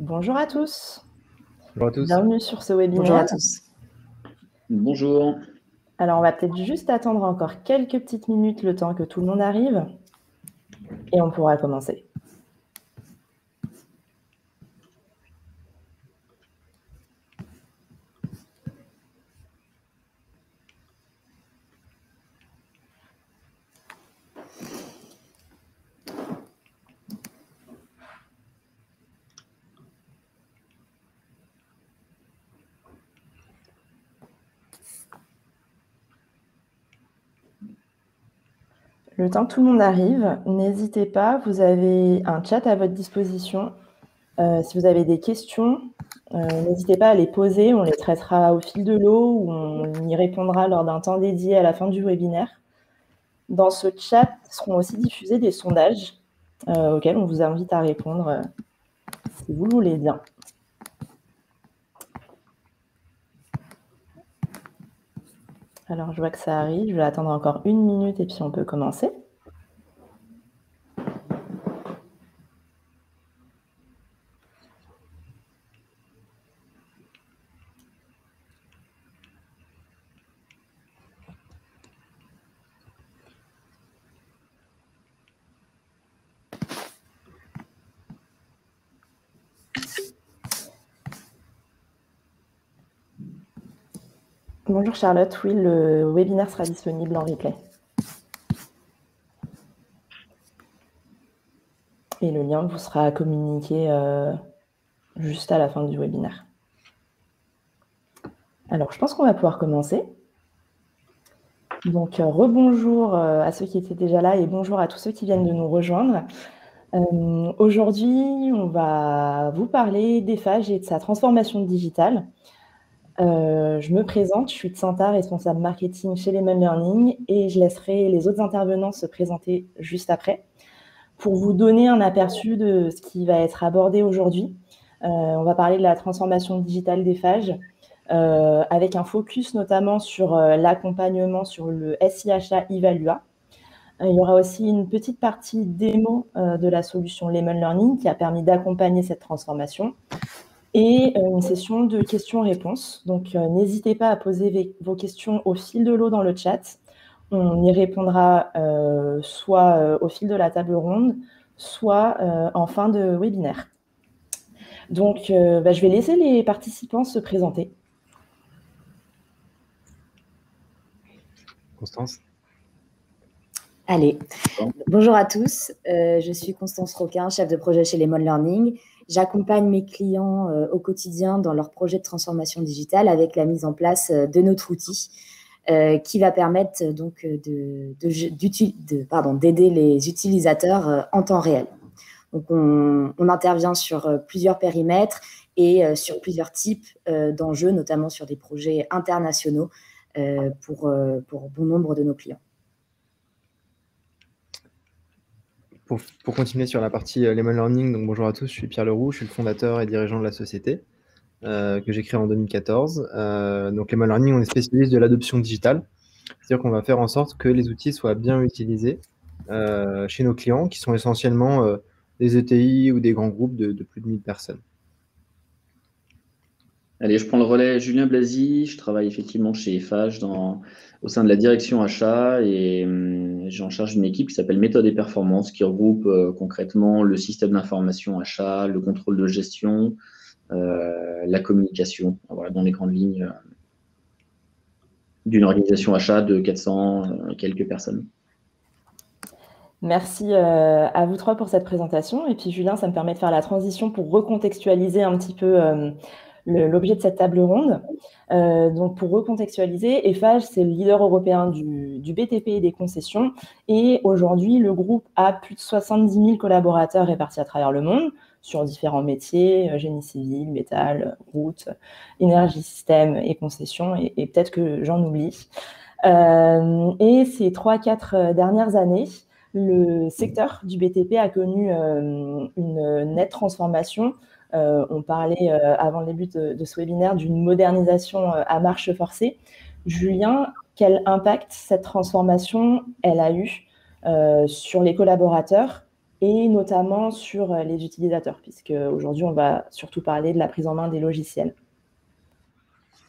Bonjour à tous, Bonjour à tous. bienvenue sur ce Bonjour à webinaire. tous. Bonjour. Alors, on va peut-être juste attendre encore quelques petites minutes le temps que tout le monde arrive et on pourra commencer. Le temps que tout le monde arrive, n'hésitez pas, vous avez un chat à votre disposition. Si vous avez des questions, n'hésitez pas à les poser, on les traitera au fil de l'eau ou on y répondra lors d'un temps dédié à la fin du webinaire. Dans ce chat seront aussi diffusés des sondages auxquels on vous invite à répondre si vous le voulez bien. Alors, je vois que ça arrive. Je vais attendre encore 1 minute et puis on peut commencer. Bonjour Charlotte, oui, le webinaire sera disponible en replay. Et le lien vous sera communiqué juste à la fin du webinaire. Alors, je pense qu'on va pouvoir commencer. Donc, rebonjour à ceux qui étaient déjà là et bonjour à tous ceux qui viennent de nous rejoindre. Aujourd'hui, on va vous parler d'Eiffage et de sa transformation digitale. Je me présente, je suis Tsanta, responsable marketing chez Lemon Learning et je laisserai les autres intervenants se présenter juste après. Pour vous donner un aperçu de ce qui va être abordé aujourd'hui, on va parler de la transformation digitale d'Eiffage avec un focus notamment sur l'accompagnement sur le SIHA Evalua. Il y aura aussi une petite partie démo de la solution Lemon Learning qui a permis d'accompagner cette transformation et une session de questions-réponses. Donc, n'hésitez pas à poser vos questions au fil de l'eau dans le chat. On y répondra soit au fil de la table ronde, soit en fin de webinaire. Donc, je vais laisser les participants se présenter. Constance. Allez, bonjour à tous. Je suis Constance Roquin, chef de projet chez Lemon Learning. J'accompagne mes clients au quotidien dans leur projet de transformation digitale avec la mise en place de notre outil qui va permettre donc d'aider les utilisateurs en temps réel. Donc, on intervient sur plusieurs périmètres et sur plusieurs types d'enjeux, notamment sur des projets internationaux pour bon nombre de nos clients. Pour continuer sur la partie Lemon Learning, donc bonjour à tous, je suis Pierre Leroux, je suis le fondateur et dirigeant de la société que j'ai créée en 2014. Donc Lemon Learning, on est spécialiste de l'adoption digitale, c'est-à-dire qu'on va faire en sorte que les outils soient bien utilisés chez nos clients, qui sont essentiellement des ETI ou des grands groupes de plus de 1000 personnes. Allez, je prends le relais. Julien Blasi, je travaille effectivement chez Eiffage au sein de la direction achat et j'en charge une équipe qui s'appelle Méthode et Performance qui regroupe concrètement le système d'information achat, le contrôle de gestion, la communication, voilà, dans les grandes lignes d'une organisation achat de 400 quelques personnes. Merci à vous trois pour cette présentation. Et puis Julien, ça me permet de faire la transition pour recontextualiser un petit peu l'objet de cette table ronde. Donc pour recontextualiser, Eiffage, c'est le leader européen du BTP et des concessions. Et aujourd'hui, le groupe a plus de 70 000 collaborateurs répartis à travers le monde sur différents métiers, génie civil, métal, route, énergie, système et concessions. Et peut-être que j'en oublie. Et ces 3-4 dernières années, le secteur du BTP a connu une nette transformation. On parlait avant le début de ce webinaire d'une modernisation à marche forcée. Julien, quel impact cette transformation elle a eu sur les collaborateurs et notamment sur les utilisateurs, puisque aujourd'hui, on va surtout parler de la prise en main des logiciels.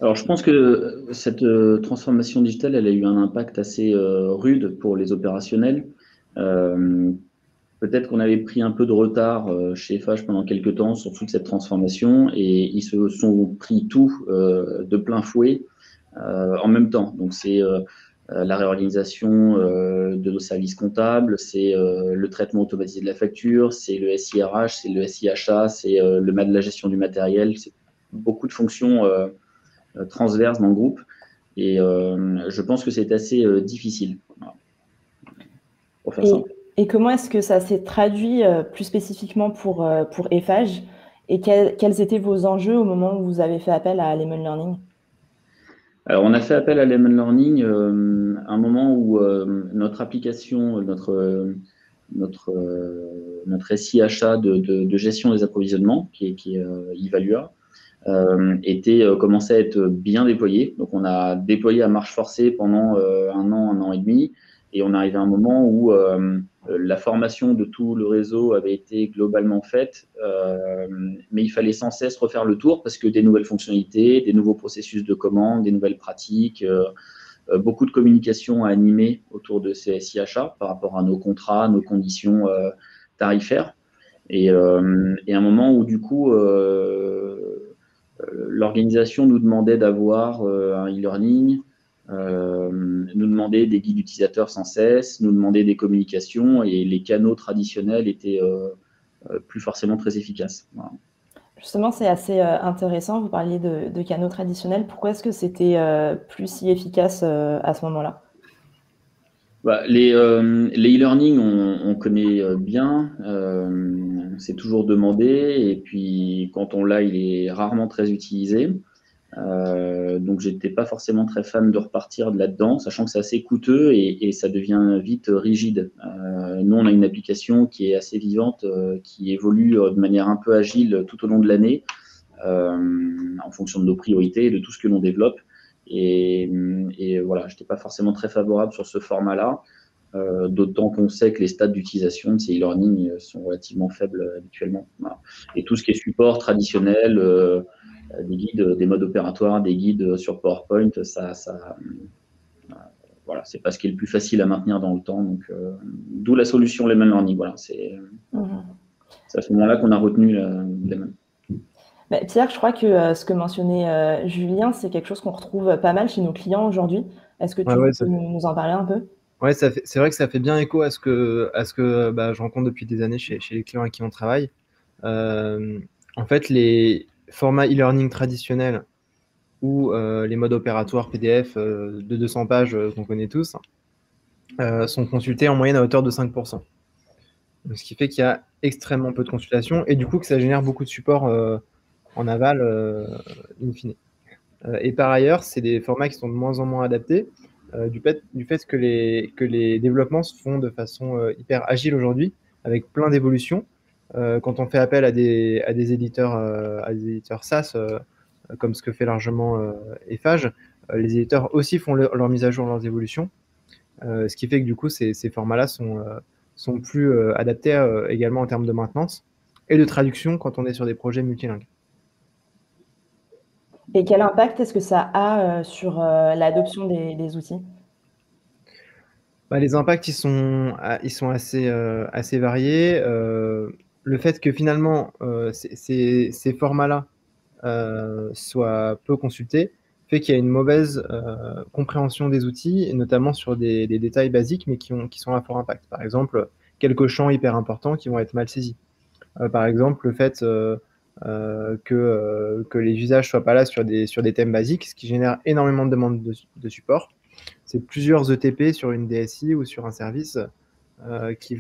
Alors, je pense que cette transformation digitale, elle a eu un impact assez rude pour les opérationnels. Peut-être qu'on avait pris un peu de retard chez FH pendant quelques temps sur toute cette transformation et ils se sont pris tout de plein fouet en même temps. Donc, c'est la réorganisation de nos services comptables, c'est le traitement automatisé de la facture, c'est le SIRH, c'est le SIHA, c'est la gestion du matériel, c'est beaucoup de fonctions transverses dans le groupe. Et je pense que c'est assez difficile pour faire ça. Et comment est-ce que ça s'est traduit plus spécifiquement pour Eiffage et quels étaient vos enjeux au moment où vous avez fait appel à Lemon Learning? Alors, on a fait appel à Lemon Learning à un moment où notre application, notre SIHA de gestion des approvisionnements, qui est Evalua, commençait à être bien déployé. Donc, on a déployé à marche forcée pendant un an et demi. Et on arrivait à un moment où la formation de tout le réseau avait été globalement faite, mais il fallait sans cesse refaire le tour parce que des nouvelles fonctionnalités, des nouveaux processus de commande, des nouvelles pratiques, beaucoup de communication à animer autour de ces SIHA par rapport à nos contrats, nos conditions tarifaires. Et à un moment où, du coup, l'organisation nous demandait d'avoir un e-learning, nous demandait des guides utilisateurs sans cesse, nous demandait des communications et les canaux traditionnels étaient plus forcément très efficaces. Voilà. Justement, c'est assez intéressant, vous parliez de canaux traditionnels. Pourquoi est-ce que c'était plus si efficace à ce moment-là? Les e-learning, on connaît bien, c'est toujours demandé et puis quand on l'a, il est rarement très utilisé. Donc, j'étais pas forcément très fan de repartir de là-dedans, sachant que c'est assez coûteux et ça devient vite rigide. Nous, on a une application qui est assez vivante, qui évolue de manière un peu agile tout au long de l'année, en fonction de nos priorités et de tout ce que l'on développe. Et voilà, j'étais pas forcément très favorable sur ce format-là, d'autant qu'on sait que les stades d'utilisation de ces e-learning sont relativement faibles habituellement. Voilà. Et tout ce qui est support traditionnel, des guides, des modes opératoires, des guides sur PowerPoint, voilà, c'est pas ce qui est le plus facile à maintenir dans le temps. Donc, d'où la solution Lemon Learning. Voilà, c'est à ce moment-là qu'on a retenu Lemon. Pierre, je crois que ce que mentionnait Julien, c'est quelque chose qu'on retrouve pas mal chez nos clients aujourd'hui. Est-ce que tu peux nous en parler un peu? Ouais, c'est vrai que ça fait bien écho à ce que je rencontre depuis des années chez les clients avec qui on travaille. En fait, les formats e-learning traditionnels ou les modes opératoires PDF de 200 pages qu'on connaît tous sont consultés en moyenne à hauteur de 5%. Donc, ce qui fait qu'il y a extrêmement peu de consultations et du coup que ça génère beaucoup de support en aval in fine. Et par ailleurs, c'est des formats qui sont de moins en moins adaptés du fait que les développements se font de façon hyper agile aujourd'hui, avec plein d'évolutions. Quand on fait appel à des éditeurs SaaS, comme ce que fait largement Eiffage, les éditeurs aussi font leur mise à jour, leurs évolutions. Ce qui fait que du coup, ces formats-là sont plus adaptés également en termes de maintenance et de traduction quand on est sur des projets multilingues. Et quel impact est-ce que ça a sur l'adoption des outils? Les impacts, ils sont assez variés. Le fait que finalement, ces formats-là soient peu consultés fait qu'il y a une mauvaise compréhension des outils, et notamment sur des détails basiques, mais qui sont à fort impact. Par exemple, quelques champs hyper importants qui vont être mal saisis. Par exemple, le fait que les usages soient pas là sur des thèmes basiques, ce qui génère énormément de demandes de support. C'est plusieurs ETP sur une DSI ou sur un service qui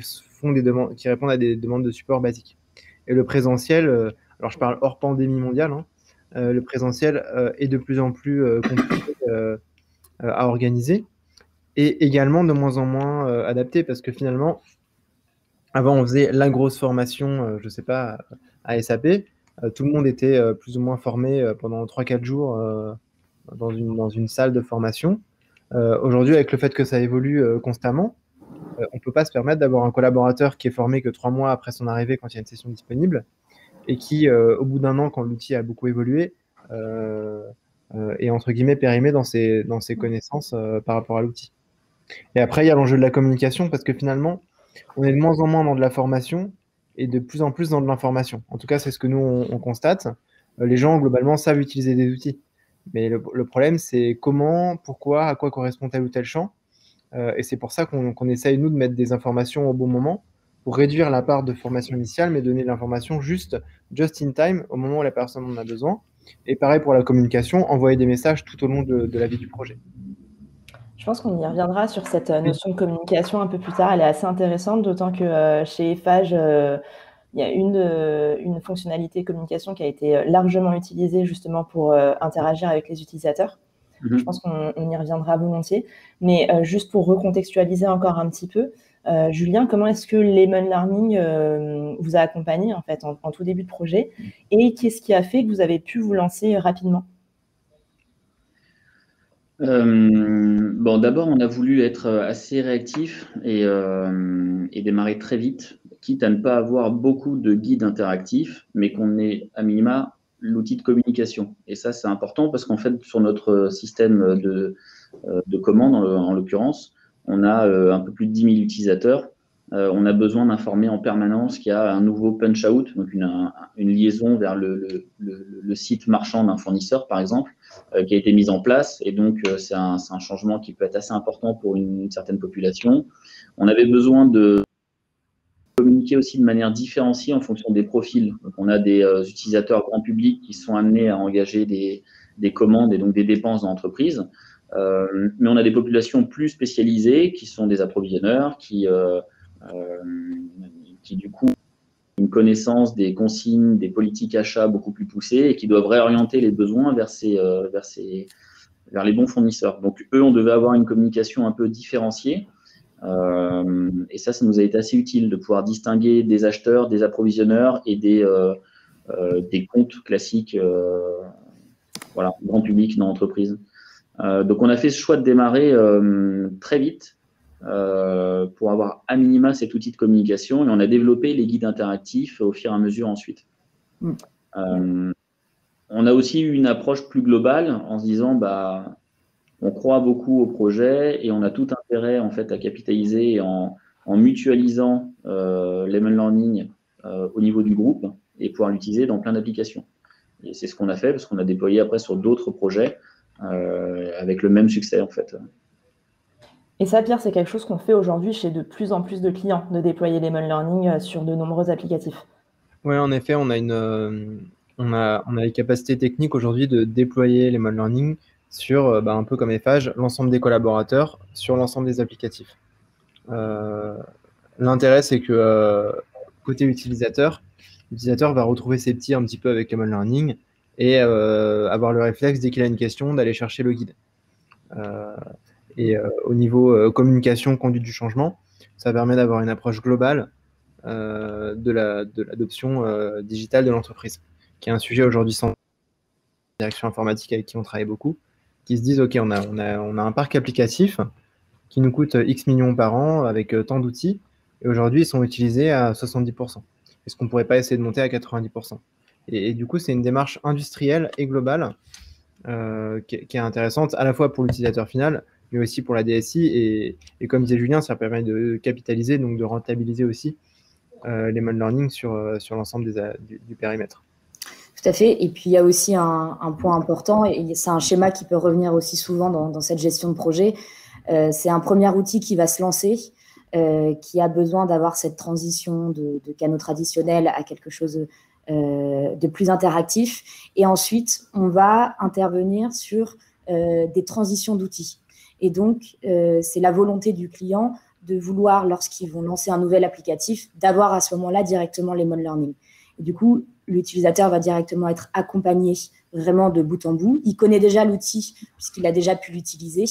répondent à des demandes de support basiques. Et le présentiel, alors je parle hors pandémie mondiale, le présentiel est de plus en plus compliqué à organiser et également de moins en moins adapté parce que finalement, avant, on faisait la grosse formation, je ne sais pas, à SAP. Tout le monde était plus ou moins formé pendant 3-4 jours dans une salle de formation. Aujourd'hui, avec le fait que ça évolue constamment, on ne peut pas se permettre d'avoir un collaborateur qui est formé que 3 mois après son arrivée quand il y a une session disponible et qui, au bout d'1 an, quand l'outil a beaucoup évolué, est entre guillemets périmé dans ses connaissances par rapport à l'outil. Et après, il y a l'enjeu de la communication parce que finalement, on est de moins en moins dans de la formation et de plus en plus dans de l'information. En tout cas, c'est ce que nous, on constate. Les gens, globalement, savent utiliser des outils. Mais le problème, c'est comment, pourquoi, à quoi correspond tel ou tel champ. Et c'est pour ça qu'on essaye, nous, de mettre des informations au bon moment pour réduire la part de formation initiale, mais donner l'information just in time, au moment où la personne en a besoin. Et pareil pour la communication, envoyer des messages tout au long de la vie du projet. Je pense qu'on y reviendra sur cette notion de communication un peu plus tard. Elle est assez intéressante, d'autant que chez Eiffage, il y a une fonctionnalité communication qui a été largement utilisée justement pour interagir avec les utilisateurs. Je pense qu'on y reviendra volontiers. Mais juste pour recontextualiser encore un petit peu, Julien, comment est-ce que Lemon Learning vous a accompagné en fait en tout début de projet et qu'est-ce qui a fait que vous avez pu vous lancer rapidement? Bon, d'abord, on a voulu être assez réactif et démarrer très vite, quitte à ne pas avoir beaucoup de guides interactifs, mais qu'on ait à minima l'outil de communication. Et ça, c'est important parce qu'en fait, sur notre système de commande, en l'occurrence, on a un peu plus de 10 000 utilisateurs. On a besoin d'informer en permanence qu'il y a un nouveau punch-out, donc une liaison vers le site marchand d'un fournisseur, par exemple, qui a été mise en place. Et donc, c'est un changement qui peut être assez important pour une certaine population. On avait besoin de communiquer aussi de manière différenciée en fonction des profils. Donc, on a des utilisateurs grand public qui sont amenés à engager des commandes et donc des dépenses dans l'entreprise. Mais on a des populations plus spécialisées qui sont des approvisionneurs, qui du coup ont une connaissance des consignes, des politiques achats beaucoup plus poussées et qui doivent réorienter les besoins vers les bons fournisseurs. Donc eux, on devait avoir une communication un peu différenciée et ça nous a été assez utile de pouvoir distinguer des acheteurs, des approvisionneurs et des comptes classiques grand public dans l'entreprise. Donc on a fait ce choix de démarrer très vite pour avoir à minima cet outil de communication et on a développé les guides interactifs au fur et à mesure ensuite. On a aussi eu une approche plus globale en se disant on croit beaucoup au projet et on a tout intérêt en fait à capitaliser en mutualisant Lemon Learning au niveau du groupe et pouvoir l'utiliser dans plein d'applications. Et c'est ce qu'on a fait parce qu'on a déployé après sur d'autres projets avec le même succès en fait. Et ça, Pierre, c'est quelque chose qu'on fait aujourd'hui chez de plus en plus de clients, de déployer Lemon Learning sur de nombreux applicatifs. Oui, en effet, on a les capacités techniques aujourd'hui de déployer Lemon Learning sur, un peu comme Eiffage, l'ensemble des collaborateurs sur l'ensemble des applicatifs. L'intérêt, c'est que côté utilisateur, l'utilisateur va retrouver ses petits un petit peu avec Lemon Learning et avoir le réflexe, dès qu'il a une question, d'aller chercher le guide. Et au niveau communication, conduite du changement, ça permet d'avoir une approche globale de l'adoption digitale de l'entreprise, qui est un sujet aujourd'hui sans direction informatique avec qui on travaille beaucoup, qui se disent ok, on a un parc applicatif qui nous coûte X millions par an avec tant d'outils, et aujourd'hui ils sont utilisés à 70%. Est-ce qu'on ne pourrait pas essayer de monter à 90%? Et du coup, c'est une démarche industrielle et globale qui est intéressante à la fois pour l'utilisateur final, mais aussi pour la DSI. Et comme disait Julien, ça permet de capitaliser, donc de rentabiliser aussi Lemon Learning sur l'ensemble du périmètre. Tout à fait. Et puis, il y a aussi un point important, et c'est un schéma qui peut revenir aussi souvent dans cette gestion de projet. C'est un premier outil qui va se lancer, qui a besoin d'avoir cette transition de canaux traditionnels à quelque chose de plus interactif. Et ensuite, on va intervenir sur des transitions d'outils. Et donc, c'est la volonté du client de vouloir, lorsqu'ils vont lancer un nouvel applicatif, d'avoir à ce moment-là directement Lemon Learning. Et du coup, l'utilisateur va directement être accompagné vraiment de bout en bout. Il connaît déjà l'outil puisqu'il a déjà pu l'utiliser.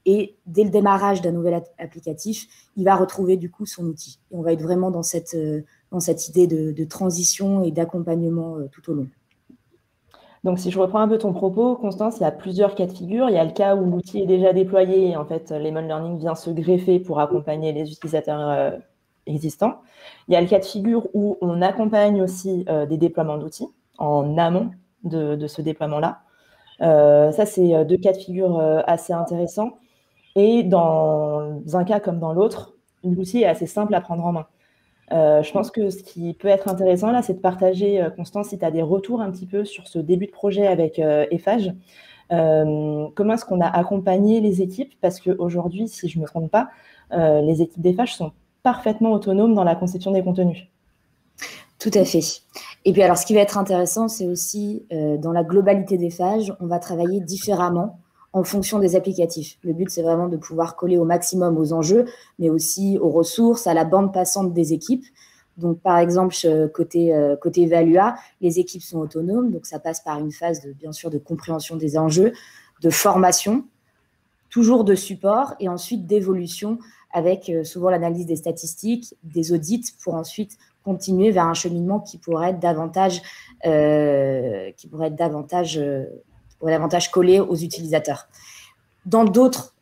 Et dès le démarrage d'un nouvel applicatif, il va retrouver du coup son outil. Et on va être vraiment dans cette idée de transition et d'accompagnement tout au long. Donc, si je reprends un peu ton propos, Constance, il y a plusieurs cas de figure. Il y a le cas où l'outil est déjà déployé et en fait, Lemon Learning vient se greffer pour accompagner les utilisateurs existants. Il y a le cas de figure où on accompagne aussi des déploiements d'outils en amont de ce déploiement-là. Ça, c'est deux cas de figure assez intéressants. Et dans un cas comme dans l'autre, l'outil est assez simple à prendre en main. Je pense que ce qui peut être intéressant là, c'est de partager, Constance, si tu as des retours un petit peu sur ce début de projet avec Eiffage. Comment est-ce qu'on a accompagné les équipes? Parce qu'aujourd'hui, si je ne me trompe pas, les équipes d'Eiffage sont parfaitement autonomes dans la conception des contenus. Tout à fait. Et puis alors, ce qui va être intéressant, c'est aussi dans la globalité d'Eiffage, on va travailler différemment en fonction des applicatifs. Le but, c'est vraiment de pouvoir coller au maximum aux enjeux, mais aussi aux ressources, à la bande passante des équipes. Donc, par exemple, côté Evalua, les équipes sont autonomes, donc ça passe par une phase, bien sûr, de compréhension des enjeux, de formation, toujours de support, et ensuite d'évolution avec souvent l'analyse des statistiques, des audits, pour ensuite continuer vers un cheminement qui pourrait être davantage collé aux utilisateurs. Dans d'autres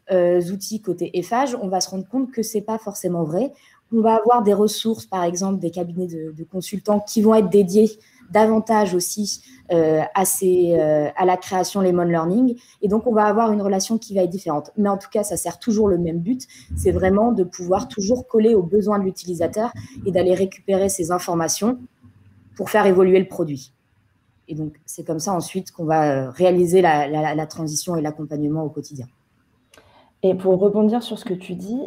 outils côté Eiffage, on va se rendre compte que ce n'est pas forcément vrai. On va avoir des ressources, par exemple, des cabinets de consultants qui vont être dédiés davantage aussi à la création Lemon Learning. Et donc, on va avoir une relation qui va être différente. Mais en tout cas, ça sert toujours le même but. C'est vraiment de pouvoir toujours coller aux besoins de l'utilisateur et d'aller récupérer ces informations pour faire évoluer le produit. Et donc, c'est comme ça ensuite qu'on va réaliser la transition et l'accompagnement au quotidien. Et pour rebondir sur ce que tu dis,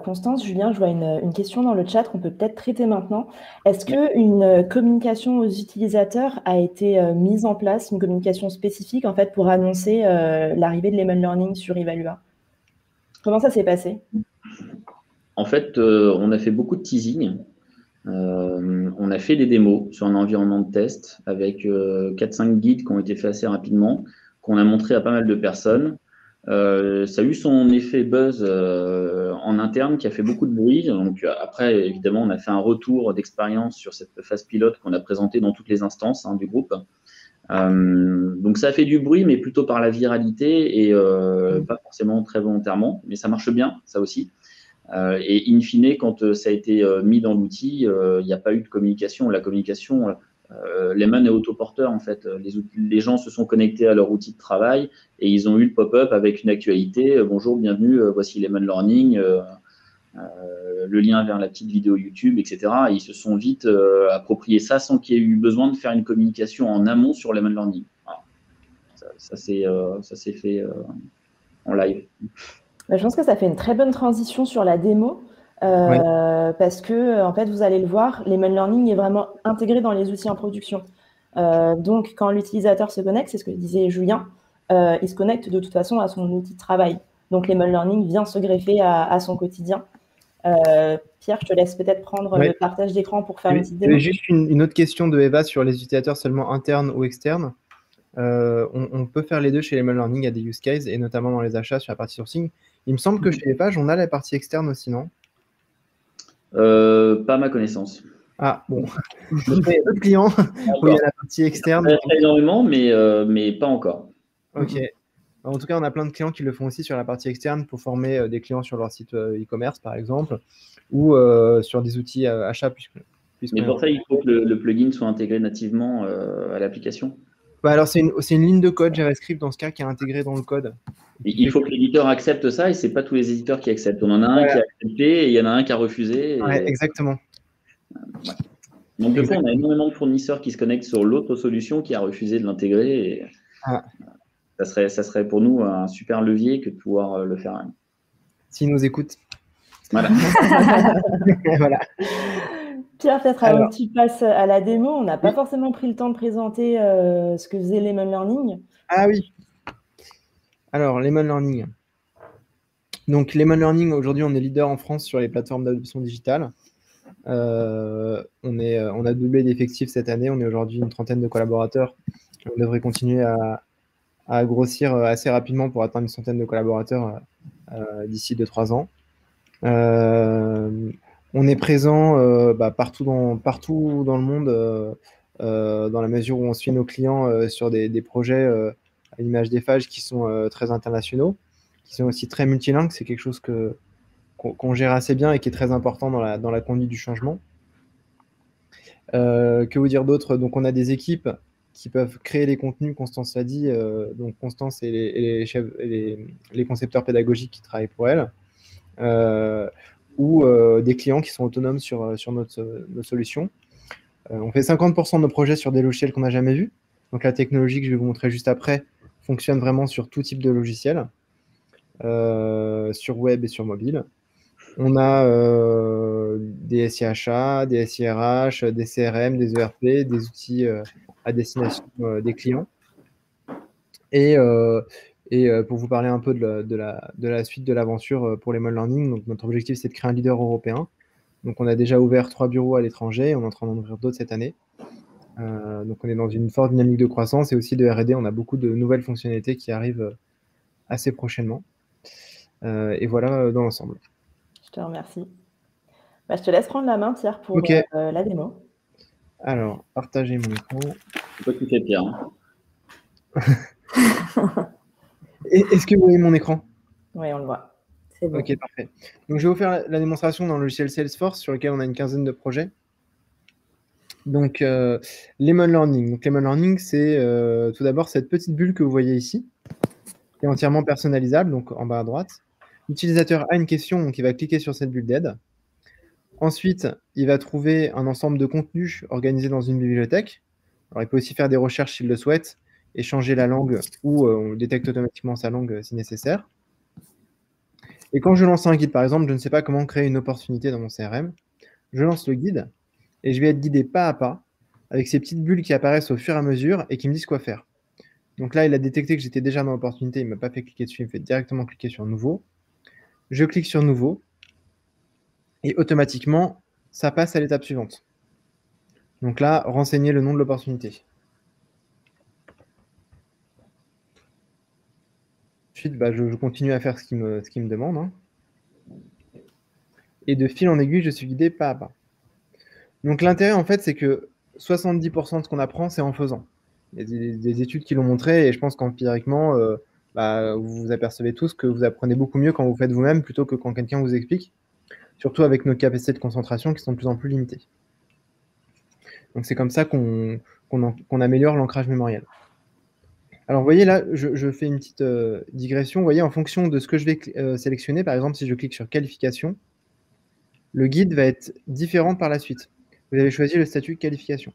Constance, Julien, je vois une question dans le chat qu'on peut peut-être traiter maintenant. Est-ce qu'une communication aux utilisateurs a été mise en place, une communication spécifique en fait, pour annoncer l'arrivée de Lemon Learning sur Evalua? Comment ça s'est passé? En fait, on a fait beaucoup de teasing. On a fait des démos sur un environnement de test avec 4-5 guides qui ont été faits assez rapidement, qu'on a montré à pas mal de personnes. Ça a eu son effet buzz en interne qui a fait beaucoup de bruit. Donc, après, évidemment, on a fait un retour d'expérience sur cette phase pilote qu'on a présentée dans toutes les instances du groupe. Donc, ça a fait du bruit, mais plutôt par la viralité et pas forcément très volontairement. Mais ça marche bien, ça aussi. Et in fine, quand ça a été mis dans l'outil, il n'y a pas eu de communication. La communication, Lemon est autoporteur en fait. Les gens se sont connectés à leur outil de travail et ils ont eu le pop-up avec une actualité. Bonjour, bienvenue, voici Lemon Learning, le lien vers la petite vidéo YouTube, etc. Et ils se sont vite approprié ça sans qu'il y ait eu besoin de faire une communication en amont sur Lemon Learning. Voilà. Ça s'est fait en live. Je pense que ça fait une très bonne transition sur la démo. Parce que, en fait, vous allez le voir, Lemon Learning est vraiment intégré dans les outils en production. Donc, quand l'utilisateur se connecte, c'est ce que disait Julien, il se connecte de toute façon à son outil de travail. Donc, Lemon Learning vient se greffer à son quotidien. Pierre, je te laisse peut-être prendre le partage d'écran pour faire une petite démo. Juste une autre question de Eva sur les utilisateurs seulement internes ou externes. On peut faire les deux chez Lemon Learning à des use cases, et notamment dans les achats sur la partie sourcing. Il me semble que chez Eiffage, on a la partie externe aussi, non? Pas à ma connaissance. Ah, bon. Il y a d'autres clients où il y a la partie externe. Pas énormément, mais pas encore. Ok. En tout cas, on a plein de clients qui le font aussi sur la partie externe pour former des clients sur leur site e-commerce, par exemple, ou sur des outils achats. Mais pour ça, il faut que le plugin soit intégré nativement à l'application. Bah alors, c'est une ligne de code JavaScript dans ce cas qui est intégrée dans le code. Il faut que l'éditeur accepte ça et ce n'est pas tous les éditeurs qui acceptent. On en a un qui a accepté et il y en a un qui a refusé. Et... Ouais, exactement. Ouais. Donc, du coup, on a énormément de fournisseurs qui se connectent sur l'autre solution qui a refusé de l'intégrer. Et... Ça serait pour nous un super levier que de pouvoir le faire. S'ils nous écoutent. Voilà. Voilà. Pierre, peut-être avant que tu passes à la démo, on n'a pas forcément pris le temps de présenter ce que faisait Lemon Learning. Ah oui. Alors, Lemon Learning. Donc, Lemon Learning, aujourd'hui, on est leader en France sur les plateformes d'adoption digitale. On a doublé d'effectifs cette année. On est aujourd'hui une trentaine de collaborateurs. On devrait continuer à grossir assez rapidement pour atteindre une centaine de collaborateurs d'ici 2-3 ans. On est présent partout dans le monde dans la mesure où on suit nos clients sur des projets à l'image d'Eiffage qui sont très internationaux, qui sont aussi très multilingues. C'est quelque chose qu'on gère assez bien et qui est très important dans la conduite du changement. Que vous dire d'autre? Donc, on a des équipes qui peuvent créer les contenus, Constance l'a dit, donc Constance et les concepteurs pédagogiques qui travaillent pour elle, ou des clients qui sont autonomes sur notre solution. On fait 50% de nos projets sur des logiciels qu'on n'a jamais vus. Donc, la technologie que je vais vous montrer juste après fonctionne vraiment sur tout type de logiciel, sur web et sur mobile. On a des SIHA, des SIRH, des CRM, des ERP, des outils à destination des clients. Et pour vous parler un peu de la suite de l'aventure pour les Mall Learning, donc notre objectif, c'est de créer un leader européen. Donc, on a déjà ouvert 3 bureaux à l'étranger. On est en train d'en ouvrir d'autres cette année. Donc, on est dans une forte dynamique de croissance et aussi de R&D. On a beaucoup de nouvelles fonctionnalités qui arrivent assez prochainement. Et voilà dans l'ensemble. Je te remercie. Bah, je te laisse prendre la main, Pierre, pour la démo. Alors, partagez mon écran. C'est pas tout fait, Pierre. Est-ce que vous voyez mon écran? Oui, on le voit. C'est bon. Ok, parfait. Donc, je vais vous faire la démonstration dans le logiciel Salesforce sur lequel on a une quinzaine de projets. Donc, Lemon Learning. Donc, Lemon Learning, c'est tout d'abord cette petite bulle que vous voyez ici, qui est entièrement personnalisable, donc en bas à droite. L'utilisateur a une question, donc il va cliquer sur cette bulle d'aide. Ensuite, il va trouver un ensemble de contenus organisés dans une bibliothèque. Alors, il peut aussi faire des recherches s'il le souhaite et changer la langue ou on détecte automatiquement sa langue si nécessaire. Et quand je lance un guide, par exemple, je ne sais pas comment créer une opportunité dans mon CRM, je lance le guide et je vais être guidé pas à pas avec ces petites bulles qui apparaissent au fur et à mesure et qui me disent quoi faire. Donc là, il a détecté que j'étais déjà dans l'opportunité, il ne m'a pas fait cliquer dessus, il me fait directement cliquer sur Nouveau. Je clique sur Nouveau et automatiquement, ça passe à l'étape suivante. Donc là, renseigner le nom de l'opportunité. Ensuite, je continue à faire ce qu'il me demande. Hein. Et de fil en aiguille, je suis guidé pas à pas. Donc l'intérêt, en fait, c'est que 70% de ce qu'on apprend, c'est en faisant. Il y a des études qui l'ont montré, et je pense qu'empiriquement, vous vous apercevez tous que vous apprenez beaucoup mieux quand vous faites vous-même plutôt que quand quelqu'un vous explique, surtout avec nos capacités de concentration qui sont de plus en plus limitées. Donc c'est comme ça qu'on améliore l'ancrage mémoriel. Alors, vous voyez là, je fais une petite digression. Vous voyez, en fonction de ce que je vais sélectionner, par exemple, si je clique sur qualification, le guide va être différent par la suite. Vous avez choisi le statut qualification.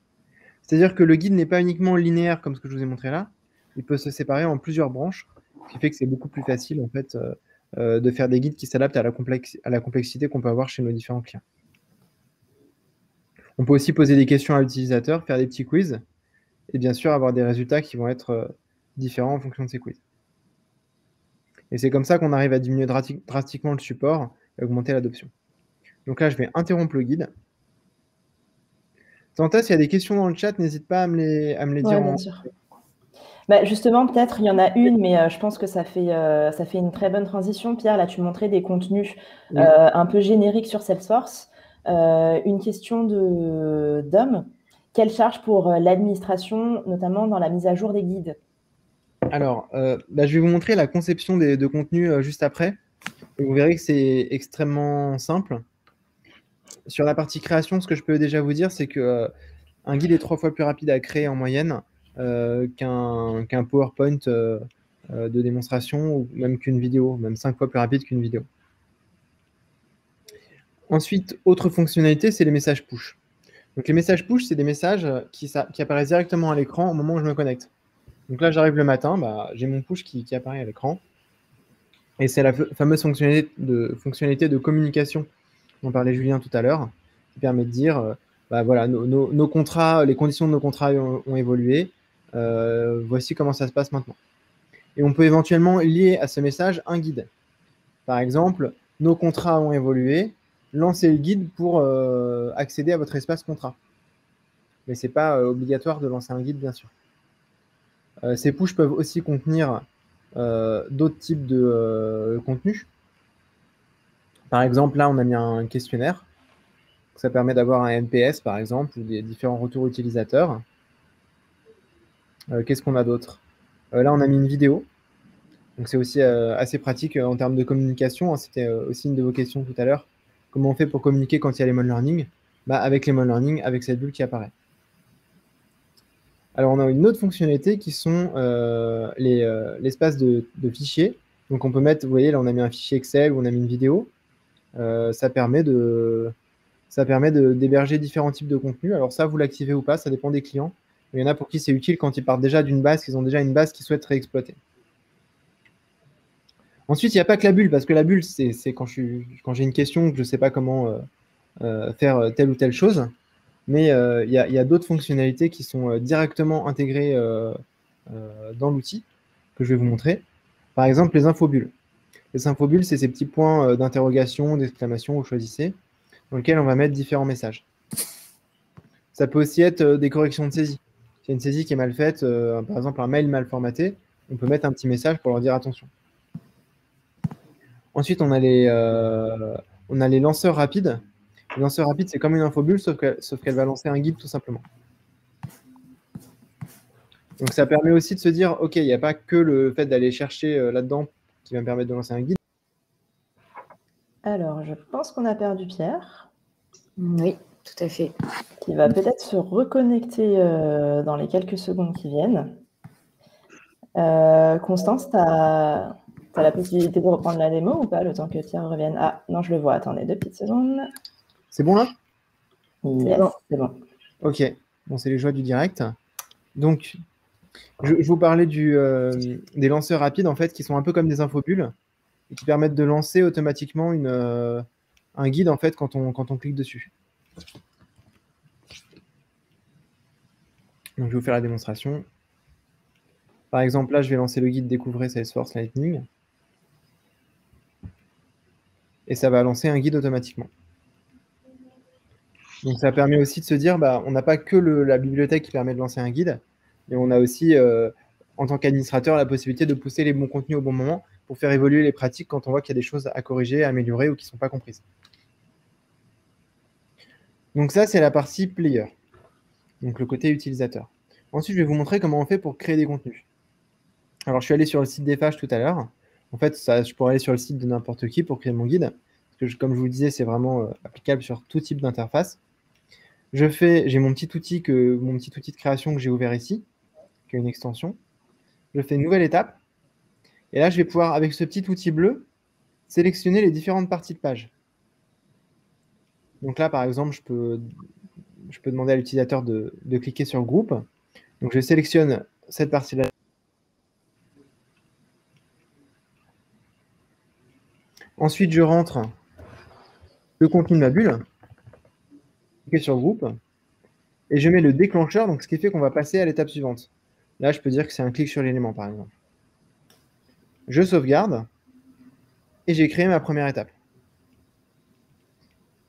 C'est-à-dire que le guide n'est pas uniquement linéaire comme ce que je vous ai montré là. Il peut se séparer en plusieurs branches, ce qui fait que c'est beaucoup plus facile en fait de faire des guides qui s'adaptent à la complexité qu'on peut avoir chez nos différents clients. On peut aussi poser des questions à l'utilisateur, faire des petits quiz, et bien sûr avoir des résultats qui vont être différents en fonction de ces quiz. Et c'est comme ça qu'on arrive à diminuer drastiquement le support et augmenter l'adoption. Donc là, je vais interrompre le guide. Tanta, s'il y a des questions dans le chat, n'hésite pas à me les dire. Bien sûr. Justement, peut-être, il y en a une, mais je pense que ça fait une très bonne transition. Pierre, là, tu montrais des contenus un peu génériques sur Salesforce. Une question d'Homme. Quelle charge pour l'administration, notamment dans la mise à jour des guides? Alors, je vais vous montrer la conception de contenu juste après. Et vous verrez que c'est extrêmement simple. Sur la partie création, ce que je peux déjà vous dire, c'est qu'un guide est 3 fois plus rapide à créer en moyenne qu'un PowerPoint de démonstration ou même qu'une vidéo, même 5 fois plus rapide qu'une vidéo. Ensuite, autre fonctionnalité, c'est les messages push. Donc les messages push, c'est des messages qui apparaissent directement à l'écran au moment où je me connecte. Donc là, j'arrive le matin, j'ai mon push qui apparaît à l'écran. Et c'est la fameuse fonctionnalité de communication dont parlait Julien tout à l'heure, qui permet de dire, voilà, nos contrats, les conditions de nos contrats ont évolué. Voici comment ça se passe maintenant. Et on peut éventuellement lier à ce message un guide. Par exemple, nos contrats ont évolué, lancez le guide pour accéder à votre espace contrat. Mais ce n'est pas obligatoire de lancer un guide, bien sûr. Ces push peuvent aussi contenir d'autres types de contenus. Par exemple, là, on a mis un questionnaire. Ça permet d'avoir un NPS, par exemple, ou des différents retours utilisateurs. Qu'est-ce qu'on a d'autre? Là, on a mis une vidéo. Donc, c'est aussi assez pratique en termes de communication, hein. C'était aussi une de vos questions tout à l'heure. Comment on fait pour communiquer quand il y a les Lemon Learning? Avec les Lemon Learning, avec cette bulle qui apparaît. Alors, on a une autre fonctionnalité qui sont l'espace de fichiers. Donc, on peut mettre, vous voyez, là, on a mis un fichier Excel où on a mis une vidéo. Ça permet d'héberger différents types de contenus. Alors ça, vous l'activez ou pas, ça dépend des clients. Il y en a pour qui c'est utile quand ils partent déjà d'une base, qu'ils ont déjà une base qu'ils souhaitent réexploiter. Ensuite, il n'y a pas que la bulle, parce que la bulle, c'est quand j'ai une question que je ne sais pas comment faire telle ou telle chose. Mais il y a d'autres fonctionnalités qui sont directement intégrées dans l'outil, que je vais vous montrer. Par exemple, les infobulles. Les infobulles, c'est ces petits points d'interrogation, d'exclamation, vous choisissez, dans lesquels on va mettre différents messages. Ça peut aussi être des corrections de saisie. S'il y a une saisie qui est mal faite, par exemple un mail mal formaté, on peut mettre un petit message pour leur dire attention. Ensuite, on a les lanceurs rapides. Les lanceurs rapides, c'est comme une infobulle, sauf qu'elle va lancer un guide tout simplement. Donc ça permet aussi de se dire, OK, il n'y a pas que le fait d'aller chercher là-dedans qui va me permettre de lancer un guide. Alors, je pense qu'on a perdu Pierre. Oui, tout à fait. Qui va peut-être se reconnecter dans les quelques secondes qui viennent. Constance, tu as la possibilité de reprendre la démo ou pas, le temps que Pierre revienne? Ah, non, je le vois. Attendez 2 petites secondes. C'est bon là? Yes, c'est bon. OK. Bon, c'est les joies du direct. Donc, je vous parlais des lanceurs rapides, en fait, qui sont un peu comme des infobulles et qui permettent de lancer automatiquement un guide, en fait, quand on clique dessus. Donc, je vais vous faire la démonstration. Par exemple, là, je vais lancer le guide Découvrez Salesforce Lightning. Et ça va lancer un guide automatiquement. Donc, ça permet aussi de se dire, on n'a pas que la bibliothèque qui permet de lancer un guide, mais on a aussi, en tant qu'administrateur, la possibilité de pousser les bons contenus au bon moment pour faire évoluer les pratiques quand on voit qu'il y a des choses à corriger, à améliorer ou qui ne sont pas comprises. Donc ça, c'est la partie player, donc le côté utilisateur. Ensuite, je vais vous montrer comment on fait pour créer des contenus. Alors, je suis allé sur le site d'Eiffage tout à l'heure. En fait, je pourrais aller sur le site de n'importe qui pour créer mon guide. Parce que, comme je vous le disais, c'est vraiment applicable sur tout type d'interface. J'ai mon petit outil de création que j'ai ouvert ici, qui est une extension. Je fais une nouvelle étape. Et là, je vais pouvoir, avec ce petit outil bleu, sélectionner les différentes parties de page. Donc là, par exemple, je peux demander à l'utilisateur de cliquer sur groupe. Donc, je sélectionne cette partie-là. Ensuite, je rentre le contenu de ma bulle, cliquer sur groupe, et je mets le déclencheur, donc ce qui fait qu'on va passer à l'étape suivante. Là, je peux dire que c'est un clic sur l'élément, par exemple. Je sauvegarde, et j'ai créé ma première étape.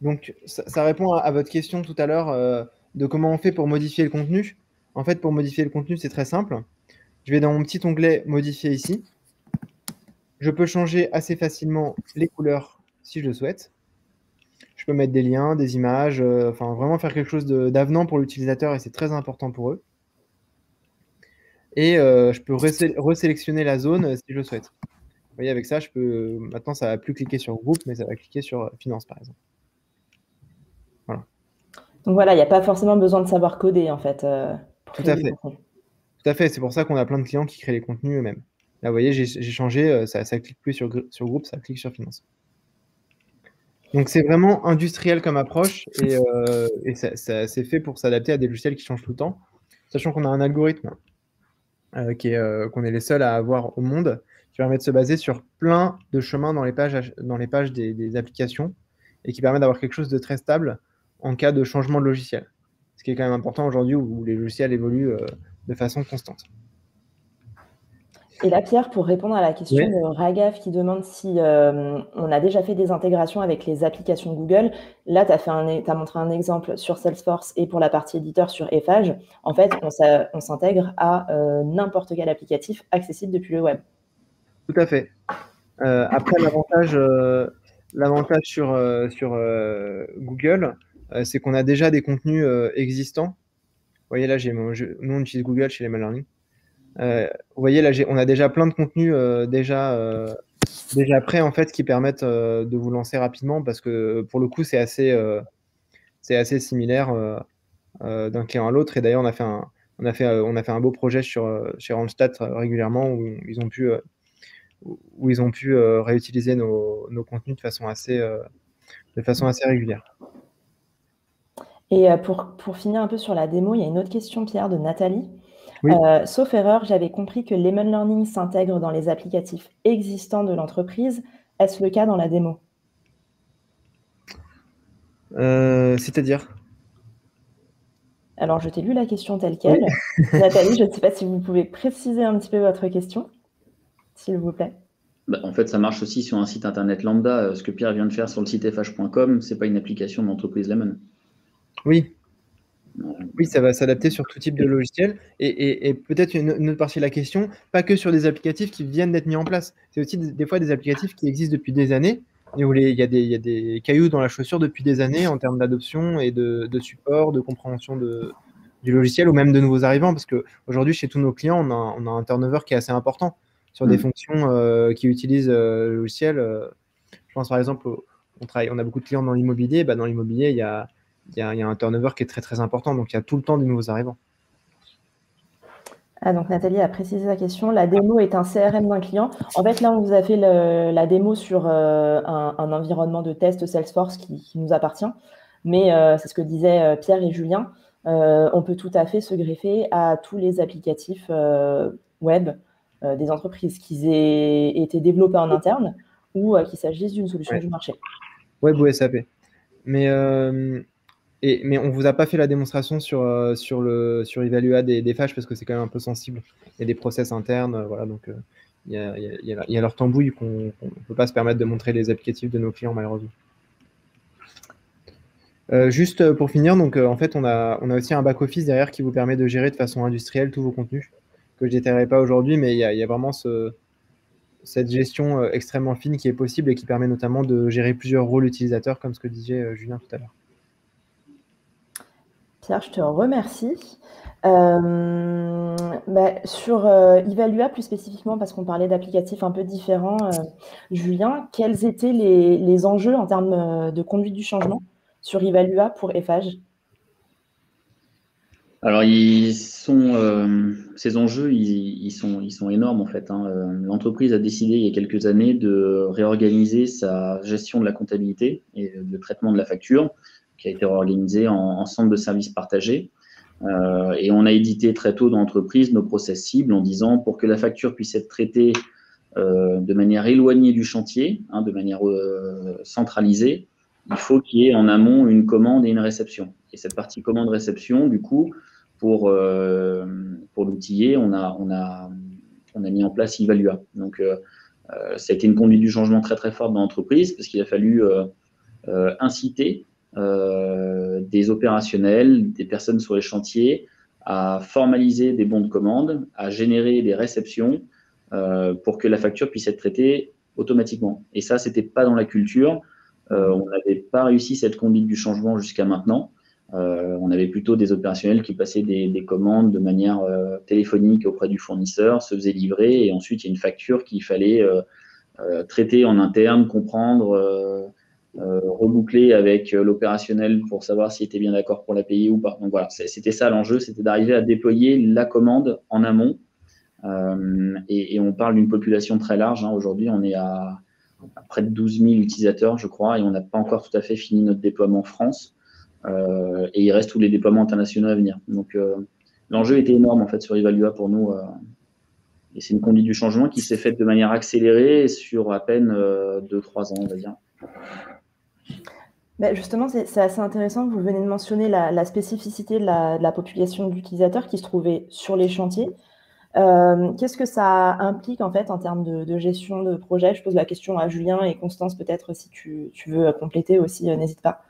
Donc, ça répond à votre question tout à l'heure de comment on fait pour modifier le contenu. En fait, pour modifier le contenu, c'est très simple. Je vais dans mon petit onglet « Modifier » ici. Je peux changer assez facilement les couleurs si je le souhaite. Je peux mettre des liens, des images, enfin vraiment faire quelque chose d'avenant pour l'utilisateur et c'est très important pour eux. Et je peux resélectionner la zone si je le souhaite. Vous voyez, avec ça, maintenant, ça ne va plus cliquer sur groupe, mais ça va cliquer sur finance, par exemple. Voilà. Donc voilà, il n'y a pas forcément besoin de savoir coder, en fait. Tout à fait. Tout à fait. C'est pour ça qu'on a plein de clients qui créent les contenus eux-mêmes. Là, vous voyez, j'ai changé, ça ne clique plus sur groupe, ça clique sur finance. Donc, c'est vraiment industriel comme approche et c'est fait pour s'adapter à des logiciels qui changent tout le temps, sachant qu'on a un algorithme qu'on est les seuls à avoir au monde qui permet de se baser sur plein de chemins dans les pages des applications et qui permet d'avoir quelque chose de très stable en cas de changement de logiciel. Ce qui est quand même important aujourd'hui où les logiciels évoluent de façon constante. Et là, Pierre, pour répondre à la question de Raghav qui demande si on a déjà fait des intégrations avec les applications Google, là, tu as montré un exemple sur Salesforce et pour la partie éditeur sur Eiffage. En fait, on s'intègre à n'importe quel applicatif accessible depuis le web. Tout à fait. Après, l'avantage sur Google, c'est qu'on a déjà des contenus existants. Vous voyez là, nous on utilise Google chez les Lemon Learning. Vous voyez, là, on a déjà plein de contenus déjà prêts, en fait, qui permettent de vous lancer rapidement parce que, pour le coup, c'est assez similaire d'un client à l'autre. Et d'ailleurs, on a fait un beau projet chez Randstad régulièrement où ils ont pu réutiliser nos contenus de façon assez régulière. Et pour finir un peu sur la démo, il y a une autre question, Pierre, de Nathalie. Oui. Sauf erreur, j'avais compris que Lemon Learning s'intègre dans les applicatifs existants de l'entreprise. Est-ce le cas dans la démo? C'est-à-dire? Alors, je t'ai lu la question telle quelle. Oui. Nathalie, je ne sais pas si vous pouvez préciser un petit peu votre question, s'il vous plaît. En fait, ça marche aussi sur un site internet lambda. Ce que Pierre vient de faire sur le site fh.com, ce n'est pas une application de l'entreprise Lemon. Oui. Oui, ça va s'adapter sur tout type de logiciel. Et peut-être une autre partie de la question, pas que sur des applicatifs qui viennent d'être mis en place. C'est aussi des fois des applicatifs qui existent depuis des années et où il y a des cailloux dans la chaussure depuis des années en termes d'adoption et de support, de compréhension du logiciel ou même de nouveaux arrivants. Parce qu'aujourd'hui, chez tous nos clients, on a un turnover qui est assez important sur des fonctions qui utilisent le logiciel. Je pense par exemple, on a beaucoup de clients dans l'immobilier. Dans l'immobilier, il y a un turnover qui est très, très important. Donc, il y a tout le temps des nouveaux arrivants. Donc, Nathalie a précisé sa question. La démo est un CRM d'un client. En fait, là, on vous a fait la démo sur un environnement de test Salesforce qui nous appartient. Mais c'est ce que disaient Pierre et Julien. On peut tout à fait se greffer à tous les applicatifs web des entreprises, qu'ils aient été développés en interne ou qu'il s'agisse d'une solution du marché. Web ou SAP. Mais on ne vous a pas fait la démonstration sur Evalua des fâches parce que c'est quand même un peu sensible. Il y a des process internes, voilà, donc il y a leur tambouille qu'on ne peut pas se permettre de montrer les applicatifs de nos clients, malheureusement. Juste pour finir, donc en fait, on a aussi un back-office derrière qui vous permet de gérer de façon industrielle tous vos contenus, que je ne détaillerai pas aujourd'hui, mais il y a vraiment cette gestion extrêmement fine qui est possible et qui permet notamment de gérer plusieurs rôles utilisateurs, comme ce que disait Julien tout à l'heure. Pierre, je te remercie. Sur Evalua plus spécifiquement, parce qu'on parlait d'applicatifs un peu différents, Julien, quels étaient les enjeux en termes de conduite du changement sur Evalua pour Eiffage? Alors, ces enjeux, ils sont énormes en fait. L'entreprise a décidé il y a quelques années de réorganiser sa gestion de la comptabilité et le traitement de la facture, qui a été réorganisé en centre de services partagés. Et on a édité très tôt dans l'entreprise nos process cibles en disant pour que la facture puisse être traitée de manière éloignée du chantier, de manière centralisée, il faut qu'il y ait en amont une commande et une réception. Et cette partie commande-réception, du coup, pour l'outiller, on a mis en place Evalua. Donc, ça a été une conduite du changement très, très forte dans l'entreprise parce qu'il a fallu inciter des opérationnels, des personnes sur les chantiers à formaliser des bons de commande, à générer des réceptions pour que la facture puisse être traitée automatiquement. Et ça, ce n'était pas dans la culture. On n'avait pas réussi cette conduite du changement jusqu'à maintenant. On avait plutôt des opérationnels qui passaient des commandes de manière téléphonique auprès du fournisseur, se faisaient livrer et ensuite il y a une facture qu'il fallait traiter en interne, comprendre, reboucler avec l'opérationnel pour savoir s'il était bien d'accord pour la payer ou pas. Donc voilà, c'était ça l'enjeu, c'était d'arriver à déployer la commande en amont. Et on parle d'une population très large. Aujourd'hui, on est à près de 12 000 utilisateurs, je crois, et on n'a pas encore tout à fait fini notre déploiement en France. Et il reste tous les déploiements internationaux à venir. Donc, l'enjeu était énorme en fait sur Evalua pour nous. Et c'est une conduite du changement qui s'est faite de manière accélérée sur à peine 2-3 ans, on va dire. Justement, c'est assez intéressant. Vous venez de mentionner la spécificité de la population d'utilisateurs qui se trouvait sur les chantiers. Qu'est-ce que ça implique en fait en termes de gestion de projet? Je pose la question à Julien et Constance, peut-être si tu veux compléter aussi, n'hésite pas.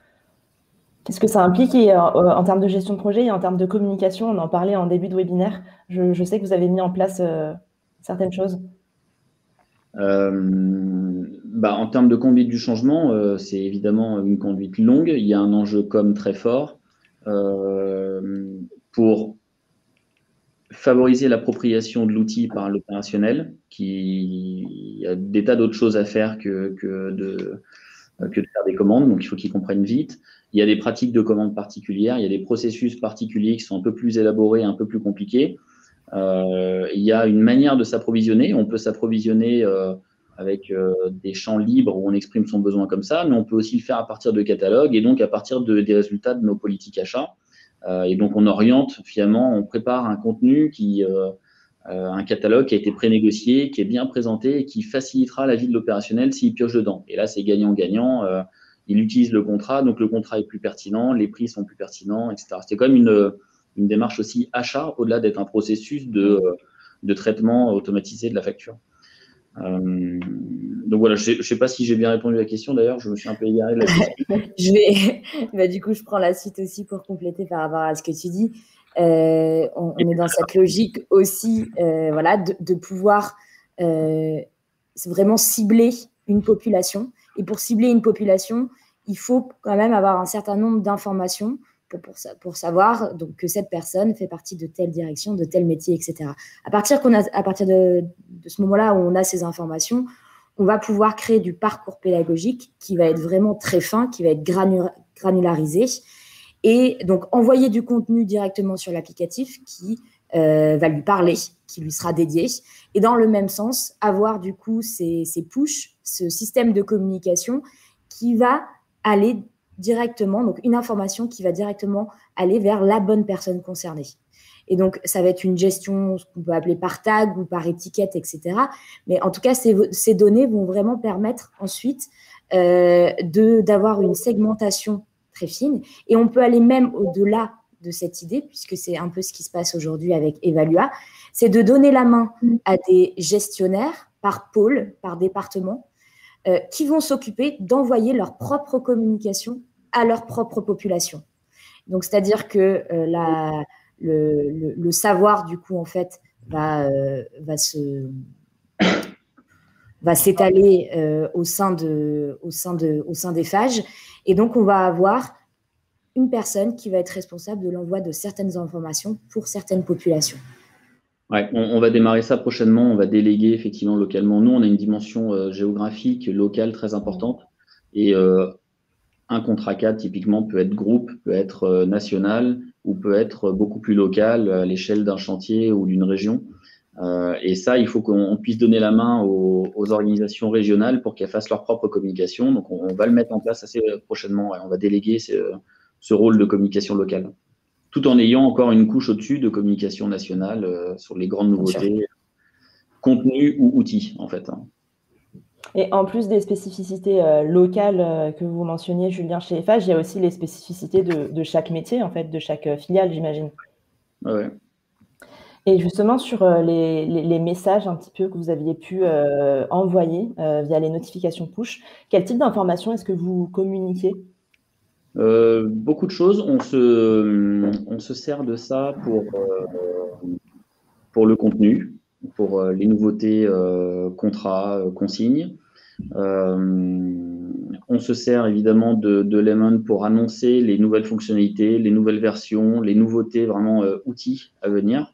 Qu'est-ce que ça implique en termes de gestion de projet et en termes de communication? On en parlait en début de webinaire. Je sais que vous avez mis en place certaines choses. En termes de conduite du changement, c'est évidemment une conduite longue. Il y a un enjeu très fort pour favoriser l'appropriation de l'outil par l'opérationnel, qui a des tas d'autres choses à faire que de faire des commandes, donc il faut qu'ils comprennent vite. Il y a des pratiques de commande particulières, il y a des processus particuliers qui sont un peu plus élaborés, un peu plus compliqués. Il y a une manière de s'approvisionner. On peut s'approvisionner avec des champs libres où on exprime son besoin comme ça, mais on peut aussi le faire à partir de catalogues et donc à partir des résultats de nos politiques achats. Et donc, on oriente, finalement, on prépare un contenu un catalogue qui a été prénégocié, qui est bien présenté et qui facilitera la vie de l'opérationnel s'il pioche dedans. Et là, c'est gagnant-gagnant. Il utilise le contrat, donc le contrat est plus pertinent, les prix sont plus pertinents, etc. C'est quand même une démarche aussi achat, au-delà d'être un processus de traitement automatisé de la facture. Donc voilà, je ne sais pas si j'ai bien répondu à la question. D'ailleurs, je me suis un peu égaré là-dessus. Du coup, je prends la suite aussi pour compléter par rapport à ce que tu dis. On est dans cette logique aussi voilà, de pouvoir vraiment cibler une population. Et pour cibler une population, il faut quand même avoir un certain nombre d'informations pour savoir donc, que cette personne fait partie de telle direction, de tel métier, etc. À partir de ce moment-là où on a ces informations, on va pouvoir créer du parcours pédagogique qui va être vraiment très fin, qui va être granularisé, et donc envoyer du contenu directement sur l'applicatif qui va lui parler, qui lui sera dédié, et dans le même sens, avoir du coup ces push, ce système de communication qui va aller directement, donc une information qui va directement aller vers la bonne personne concernée. Et donc, ça va être une gestion, ce qu'on peut appeler par tag ou par étiquette, etc. Mais en tout cas, ces données vont vraiment permettre ensuite d'avoir une segmentation très fine. Et on peut aller même au-delà de cette idée, puisque c'est un peu ce qui se passe aujourd'hui avec Evalua, c'est de donner la main à des gestionnaires par pôle, par département, qui vont s'occuper d'envoyer leur propre communication à leur propre population. Donc, c'est-à-dire que le savoir, du coup, en fait, va s'étaler au sein des phages. Et donc, on va avoir une personne qui va être responsable de l'envoi de certaines informations pour certaines populations. Ouais, on va démarrer ça prochainement. On va déléguer effectivement localement. Nous, on a une dimension géographique locale très importante. Et un contrat cadre, typiquement, peut être groupe, peut être national ou peut être beaucoup plus local à l'échelle d'un chantier ou d'une région. Et ça, il faut qu'on puisse donner la main aux organisations régionales pour qu'elles fassent leur propre communication. Donc, on va le mettre en place assez prochainement. On va déléguer ce rôle de communication locale, tout en ayant encore une couche au-dessus de communication nationale sur les grandes nouveautés, contenus ou outils, en fait. Et en plus des spécificités locales que vous mentionniez, Julien, chez Eiffage, il y a aussi les spécificités de chaque métier, en fait, de chaque filiale, j'imagine. Ouais. Et justement, sur les messages un petit peu que vous aviez pu envoyer via les notifications push, quel type d'informations est-ce que vous communiquez ? Beaucoup de choses. On se sert de ça pour le contenu, pour les nouveautés contrats, consignes. On se sert évidemment de Lemon pour annoncer les nouvelles fonctionnalités, les nouvelles versions, les nouveautés, vraiment outils à venir.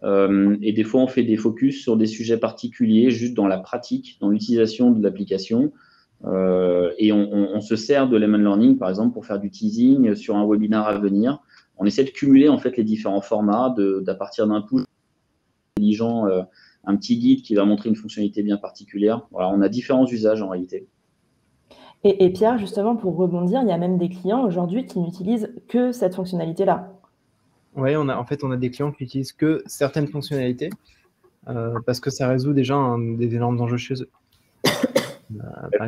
Et des fois, on fait des focus sur des sujets particuliers, juste dans la pratique, dans l'utilisation de l'application. Et on se sert de Lemon Learning, par exemple, pour faire du teasing sur un webinar à venir. On essaie de cumuler en fait les différents formats, d'à partir d'un push intelligent, un petit guide qui va montrer une fonctionnalité bien particulière. Voilà, on a différents usages en réalité. Et Pierre, justement, pour rebondir, il y a même des clients aujourd'hui qui n'utilisent que cette fonctionnalité-là. Oui, on a des clients qui n'utilisent que certaines fonctionnalités parce que ça résout déjà des énormes enjeux chez eux. Par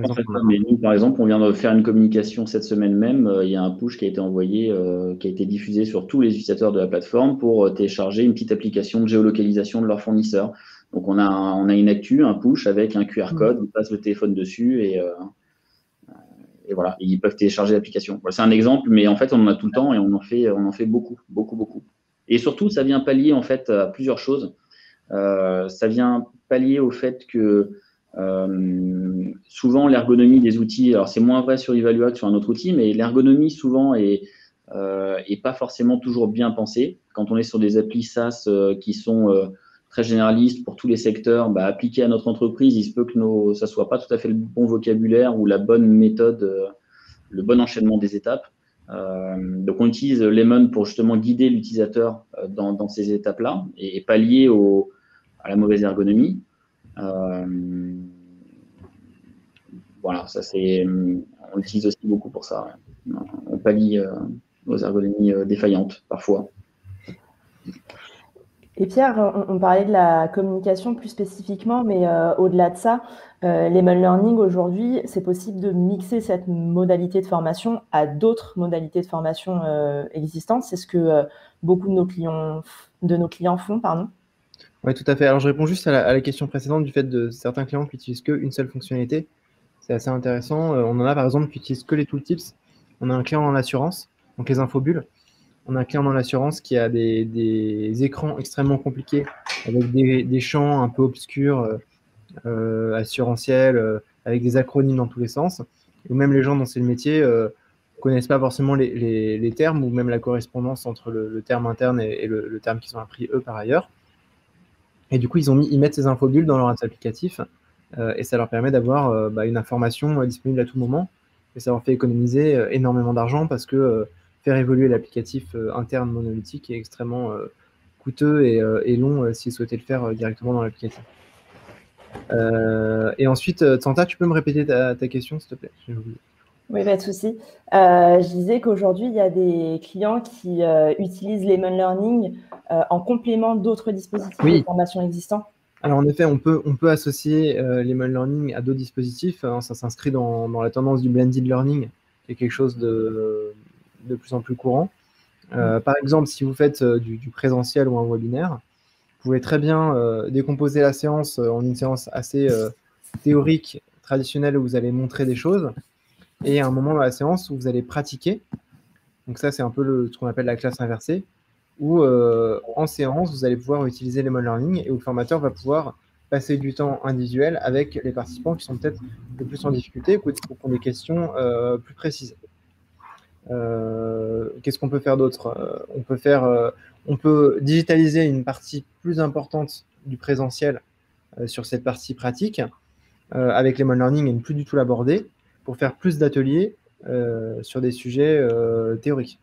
exemple, on vient de faire une communication cette semaine même. Il y a un push qui a été envoyé, qui a été diffusé sur tous les utilisateurs de la plateforme pour télécharger une petite application de géolocalisation de leur fournisseur. Donc, on a une actu, un push avec un QR code, ils passent le téléphone dessus et voilà, ils peuvent télécharger l'application. Voilà, c'est un exemple, mais en fait, on en a tout le temps et on en fait beaucoup. Et surtout, ça vient pallier en fait à plusieurs choses. Ça vient pallier au fait que souvent l'ergonomie des outils, alors c'est moins vrai sur Evalua que sur un autre outil, mais l'ergonomie souvent est et pas forcément toujours bien pensé. Quand on est sur des applis SaaS qui sont très généralistes pour tous les secteurs, appliqués à notre entreprise, il se peut que ça ne soit pas tout à fait le bon vocabulaire ou la bonne méthode, le bon enchaînement des étapes. Donc, on utilise Lemon pour justement guider l'utilisateur dans ces étapes-là et pallier à la mauvaise ergonomie. Voilà, on l'utilise aussi beaucoup pour ça. Ouais. On pallie aux ergonomies défaillantes parfois. Et Pierre, on parlait de la communication plus spécifiquement, mais au-delà de ça, Lemon Learning aujourd'hui, c'est possible de mixer cette modalité de formation à d'autres modalités de formation existantes. C'est ce que beaucoup de nos clients font, pardon. Oui, tout à fait. Alors, je réponds juste à la question précédente du fait de certains clients qui utilisent qu'une seule fonctionnalité. C'est assez intéressant. On en a par exemple qui utilisent que les tooltips. On a un client en assurance, donc les infobulles. On a un client dans l'assurance qui a des écrans extrêmement compliqués avec des champs un peu obscurs, assurantiels, avec des acronymes dans tous les sens. Ou même les gens dont c'est le métier connaissent pas forcément les termes ou même la correspondance entre le terme interne et le terme qu'ils ont appris eux par ailleurs. Et du coup, ils mettent ces infobulles dans leur applicatif et ça leur permet d'avoir une information disponible à tout moment. Et ça leur fait économiser énormément d'argent parce que faire évoluer l'applicatif interne monolithique est extrêmement coûteux et long si vous souhaitez le faire directement dans l'applicatif. Et ensuite, Tsanta, tu peux me répéter ta question, s'il te plaît? J'ai oublié. Oui, pas de souci. Je disais qu'aujourd'hui, il y a des clients qui utilisent Lemon Learning en complément d'autres dispositifs de formation existants. Alors en effet, on peut associer Lemon Learning à d'autres dispositifs. Ça s'inscrit dans la tendance du blended learning, qui est quelque chose de plus en plus courant. Par exemple, si vous faites du présentiel ou un webinaire, vous pouvez très bien décomposer la séance en une séance assez théorique, traditionnelle, où vous allez montrer des choses, et à un moment dans la séance où vous allez pratiquer. Donc ça, c'est un peu ce qu'on appelle la classe inversée, où en séance, vous allez pouvoir utiliser Lemon Learning et où le formateur va pouvoir passer du temps individuel avec les participants qui sont peut-être le plus en difficulté ou qui ont des questions plus précises. Qu'est-ce qu'on peut faire d'autre? On peut digitaliser une partie plus importante du présentiel sur cette partie pratique avec Lemon Learning et ne plus du tout l'aborder pour faire plus d'ateliers sur des sujets théoriques.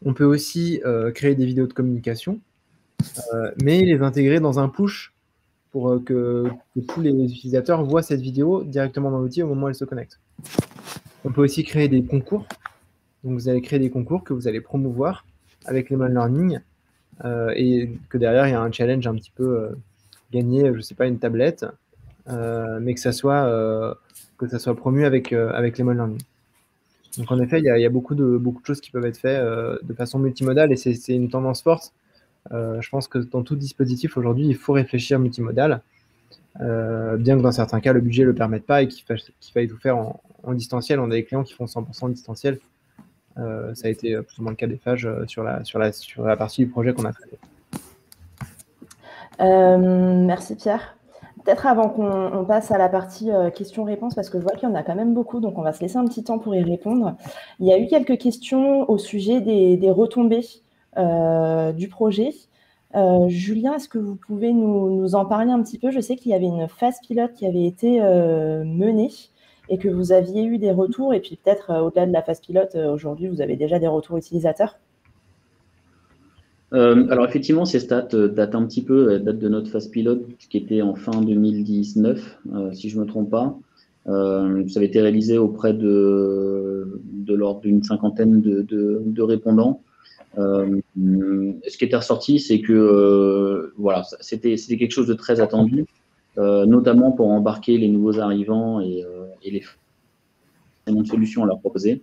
On peut aussi créer des vidéos de communication, mais les intégrer dans un push pour que tous les utilisateurs voient cette vidéo directement dans l'outil au moment où elle se connecte. On peut aussi créer des concours. Donc, vous allez créer des concours que vous allez promouvoir avec Lemon Learning et que derrière, il y a un challenge un petit peu gagner, je ne sais pas, une tablette, mais que ça soit promu avec Lemon Learning. Donc, en effet, il y a beaucoup de choses qui peuvent être faites de façon multimodale et c'est une tendance forte. Je pense que dans tout dispositif aujourd'hui, il faut réfléchir multimodal, bien que dans certains cas, le budget ne le permette pas et qu'il faille tout faire en distanciel. On a des clients qui font 100% distanciel. Ça a été plus ou moins le cas d'Eiffage sur la partie du projet qu'on a traité. Merci Pierre. Peut-être avant qu'on passe à la partie questions-réponses, parce que je vois qu'il y en a quand même beaucoup, donc on va se laisser un petit temps pour y répondre. Il y a eu quelques questions au sujet des retombées du projet. Julien, est-ce que vous pouvez nous en parler un petit peu? Je sais qu'il y avait une phase pilote qui avait été menée et que vous aviez eu des retours. Et puis peut-être au-delà de la phase pilote, aujourd'hui, vous avez déjà des retours utilisateurs? Alors effectivement, ces stats datent un petit peu, datent de notre phase pilote qui était en fin 2019, si je ne me trompe pas. Ça avait été réalisé auprès de l'ordre d'une cinquantaine de répondants. Ce qui était ressorti, c'est que voilà, c'était quelque chose de très attendu, notamment pour embarquer les nouveaux arrivants et les solutions à leur proposer.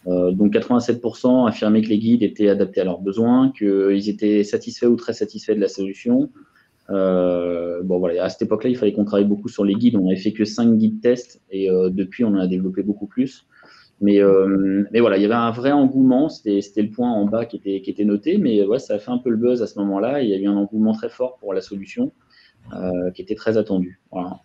Donc 87% affirmaient que les guides étaient adaptés à leurs besoins, qu'ils étaient satisfaits ou très satisfaits de la solution. Bon voilà, à cette époque-là, il fallait qu'on travaille beaucoup sur les guides. On n'avait fait que 5 guides tests et depuis, on en a développé beaucoup plus. Mais voilà, il y avait un vrai engouement. C'était le point en bas qui était noté, mais ouais, ça a fait un peu le buzz à ce moment-là. Il y a eu un engouement très fort pour la solution qui était très attendue. Voilà.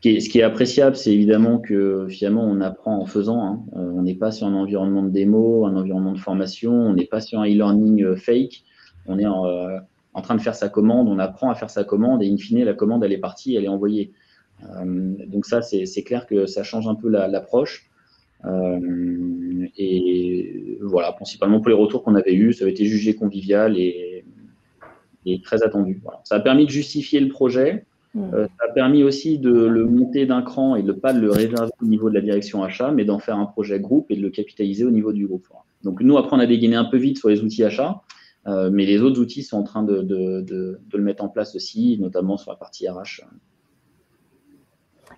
Ce qui est appréciable, c'est évidemment que finalement, on apprend en faisant. Hein. On n'est pas sur un environnement de démo, un environnement de formation, on n'est pas sur un e-learning fake. On est en train de faire sa commande, on apprend à faire sa commande et in fine, la commande, elle est partie, elle est envoyée. Donc ça, c'est clair que ça change un peu l'approche. Et voilà, principalement pour les retours qu'on avait eus, ça a été jugé convivial et très attendu. Voilà. Ça a permis de justifier le projet. Ça a permis aussi de le monter d'un cran et de ne pas le réserver au niveau de la direction achat, mais d'en faire un projet groupe et de le capitaliser au niveau du groupe. Donc nous, après, on a dégainé un peu vite sur les outils achats, mais les autres outils sont en train de le mettre en place aussi, notamment sur la partie RH.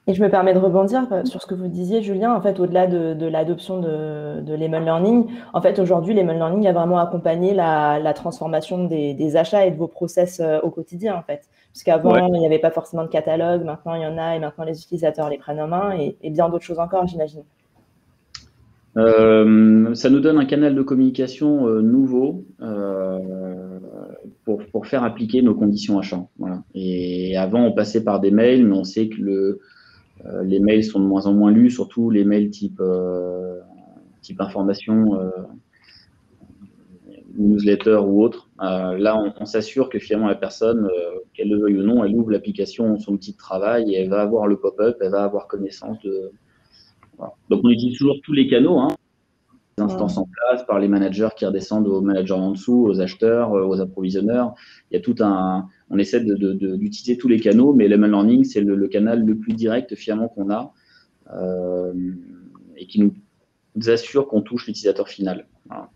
Et je me permets de rebondir sur ce que vous disiez, Julien. En fait, au-delà de l'adoption de Lemon Learning, en fait, aujourd'hui, Lemon Learning a vraiment accompagné la transformation des achats et de vos process au quotidien, en fait. Puisqu'avant, il n'y avait pas forcément de catalogue, maintenant il y en a, et maintenant les utilisateurs les prennent en main, et bien d'autres choses encore, j'imagine. Ça nous donne un canal de communication nouveau pour faire appliquer nos conditions achats. Voilà. Et avant, on passait par des mails, mais on sait que les mails sont de moins en moins lus, surtout les mails type information, newsletter ou autre. Là, on s'assure que finalement la personne, qu'elle le veuille ou non, elle ouvre l'application, son outil de travail, et elle va avoir le pop-up, elle va avoir connaissance de... Voilà. Donc, on utilise toujours tous les canaux, hein, les instances en place, par les managers qui redescendent aux managers en dessous, aux acheteurs, aux approvisionneurs. Il y a tout un... On essaie d'utiliser tous les canaux, mais Lemon Learning, c'est le canal le plus direct finalement qu'on a et qui nous assure qu'on touche l'utilisateur final. Voilà.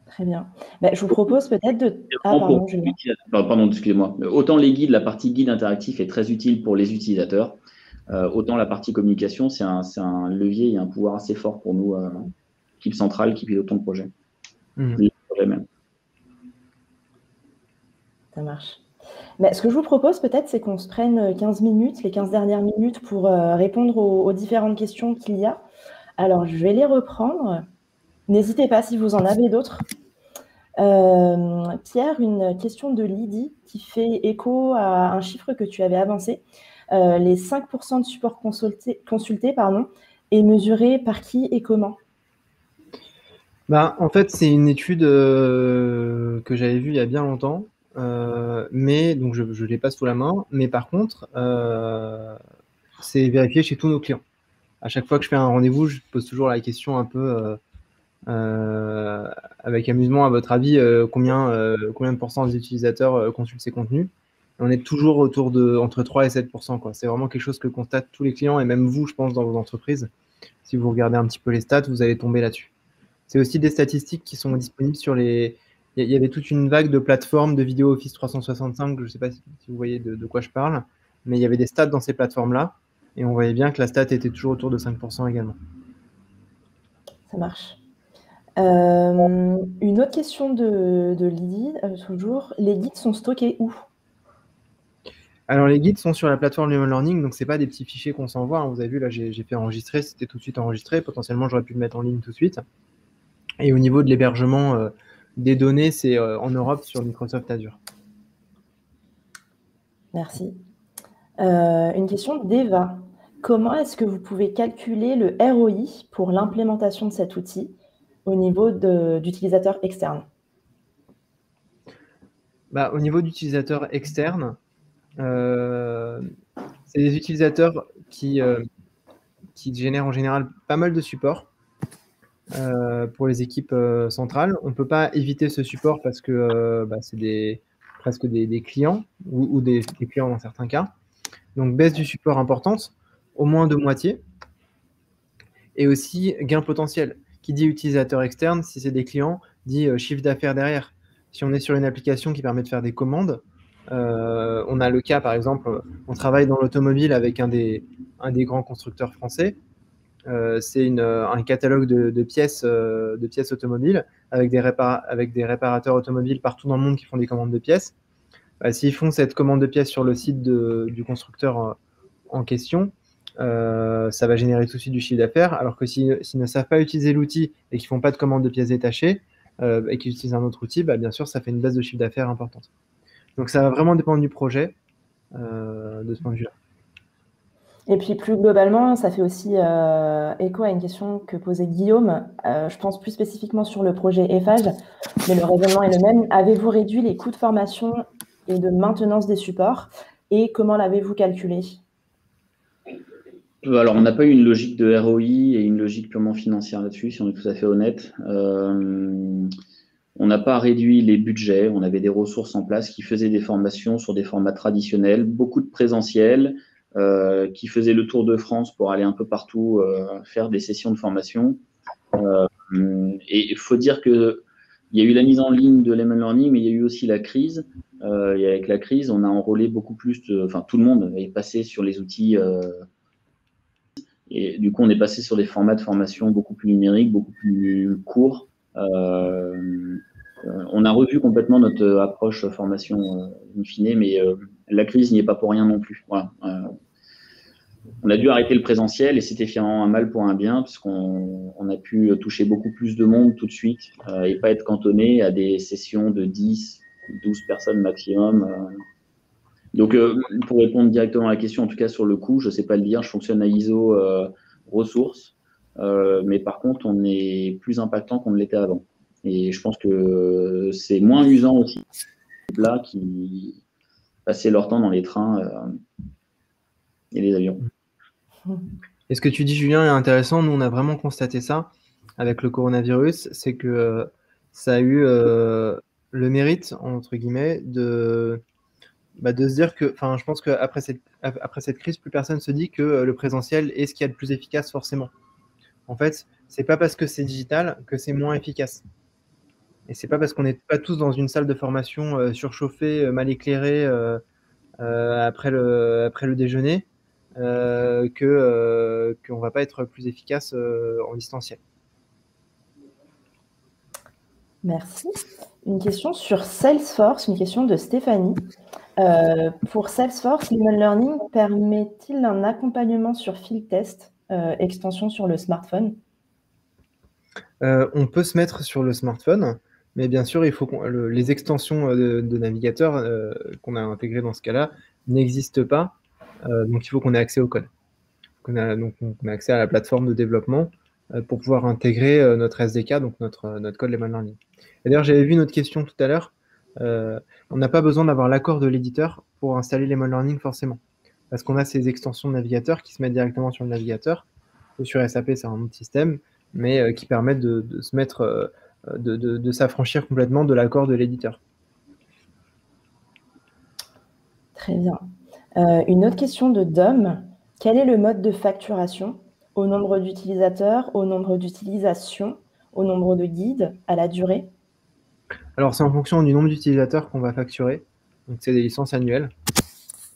Très bien. Je vous propose peut-être de... Ah, pardon, Julien. Pardon, excusez-moi. Autant les guides, la partie guide interactif est très utile pour les utilisateurs, autant la partie communication, c'est un levier et un pouvoir assez fort pour nous, équipe centrale qui pilote le projet. Les projets même. Ça marche. Ce que je vous propose peut-être, c'est qu'on se prenne 15 minutes, les 15 dernières minutes, pour répondre aux différentes questions qu'il y a. Alors, je vais les reprendre. N'hésitez pas si vous en avez d'autres. Pierre, une question de Lydie qui fait écho à un chiffre que tu avais avancé. Les 5% de support consulté est mesuré par qui et comment? En fait, c'est une étude que j'avais vue il y a bien longtemps, mais donc je ne l'ai pas sous la main. Mais par contre, c'est vérifié chez tous nos clients. À chaque fois que je fais un rendez-vous, je pose toujours la question un peu avec amusement, à votre avis, combien de pourcents des utilisateurs consultent ces contenus? Et on est toujours autour de entre 3 et 7%, quoi. C'est vraiment quelque chose que constatent tous les clients et même vous, je pense, dans vos entreprises. Si vous regardez un petit peu les stats, vous allez tomber là-dessus. C'est aussi des statistiques qui sont disponibles sur les... Il y avait toute une vague de plateformes de vidéo Office 365, je ne sais pas si vous voyez de quoi je parle, mais il y avait des stats dans ces plateformes-là et on voyait bien que la stat était toujours autour de 5% également. Ça marche. Une autre question de Lydie, toujours. Les guides sont stockés où? Alors, les guides sont sur la plateforme Lemon Learning, donc ce n'est pas des petits fichiers qu'on s'envoie. Vous avez vu, là, j'ai fait enregistrer, c'était tout de suite enregistré. Potentiellement, j'aurais pu le mettre en ligne tout de suite. Et au niveau de l'hébergement des données, c'est en Europe sur Microsoft Azure. Merci. Une question d'Eva. Comment est-ce que vous pouvez calculer le ROI pour l'implémentation de cet outil au niveau d'utilisateurs externes? Au niveau d'utilisateurs externes, c'est des utilisateurs qui génèrent en général pas mal de support pour les équipes centrales. On ne peut pas éviter ce support parce que c'est presque des clients ou des clients dans certains cas. Donc, baisse du support importante, au moins de moitié. Et aussi, gain potentiel. Qui dit utilisateur externe, si c'est des clients, dit chiffre d'affaires derrière. Si on est sur une application qui permet de faire des commandes, on a le cas, par exemple, on travaille dans l'automobile avec un des grands constructeurs français. C'est un catalogue de pièces automobiles avec des réparateurs automobiles partout dans le monde qui font des commandes de pièces. S'ils font cette commande de pièces sur le site du constructeur en question, ça va générer tout de suite du chiffre d'affaires, alors que s'ils ne savent pas utiliser l'outil et qu'ils ne font pas de commande de pièces détachées et qu'ils utilisent un autre outil, bien sûr, ça fait une baisse de chiffre d'affaires importante. Donc, ça va vraiment dépendre du projet de ce point de vue-là. Et puis plus globalement, ça fait aussi écho à une question que posait Guillaume. Je pense plus spécifiquement sur le projet EFAGE, mais le raisonnement est le même. Avez-vous réduit les coûts de formation et de maintenance des supports et comment l'avez-vous calculé? Alors, on n'a pas eu une logique de ROI et une logique purement financière là-dessus, si on est tout à fait honnête. On n'a pas réduit les budgets, on avait des ressources en place qui faisaient des formations sur des formats traditionnels, beaucoup de présentiel, qui faisaient le tour de France pour aller un peu partout faire des sessions de formation. Et il faut dire qu'il y a eu la mise en ligne de Lemon Learning, mais il y a eu aussi la crise. Et avec la crise, on a enrôlé beaucoup plus enfin, tout le monde est passé sur les outils. Et du coup, on est passé sur des formats de formation beaucoup plus numériques, beaucoup plus courts. On a revu complètement notre approche formation in fine, mais la crise n'y est pas pour rien non plus. Voilà. On a dû arrêter le présentiel et c'était finalement un mal pour un bien puisqu'on a pu toucher beaucoup plus de monde tout de suite et pas être cantonné à des sessions de 10, 12 personnes maximum. Donc, pour répondre directement à la question, en tout cas sur le coût, je ne sais pas le dire, je fonctionne à ISO ressources, mais par contre, on est plus impactant qu'on ne l'était avant. Et je pense que c'est moins usant aussi là qui passaient leur temps dans les trains et les avions. Et ce que tu dis, Julien, est intéressant. Nous, on a vraiment constaté ça avec le coronavirus, c'est que ça a eu le mérite, entre guillemets, de se dire que, enfin, je pense qu'après cette crise, plus personne se dit que le présentiel est ce qu'il y a de plus efficace forcément. En fait, c'est pas parce que c'est digital que c'est moins efficace. Et c'est pas parce qu'on n'est pas tous dans une salle de formation surchauffée, mal éclairée après le déjeuner qu'on va pas être plus efficace en distanciel. Merci. Une question sur Salesforce, une question de Stéphanie. Pour Salesforce, Lemon Learning permet-il un accompagnement sur field test, extension sur le smartphone? On peut se mettre sur le smartphone, mais bien sûr, il faut les extensions de navigateur qu'on a intégrées dans ce cas-là n'existent pas, donc il faut qu'on ait accès au code. On a accès à la plateforme de développement pour pouvoir intégrer notre SDK, donc notre code Lemon Learning. Et d'ailleurs, j'avais vu une autre question tout à l'heure. On n'a pas besoin d'avoir l'accord de l'éditeur pour installer Lemon Learning forcément, parce qu'on a ces extensions de navigateur qui se mettent directement sur le navigateur, ou sur SAP, c'est un autre système, mais qui permettent de se mettre, de s'affranchir complètement de l'accord de l'éditeur. Très bien. Une autre question de Dom. Quel est le mode de facturation? Au nombre d'utilisateurs, au nombre d'utilisations, au nombre de guides, à la durée? Alors, c'est en fonction du nombre d'utilisateurs qu'on va facturer. Donc, c'est des licences annuelles.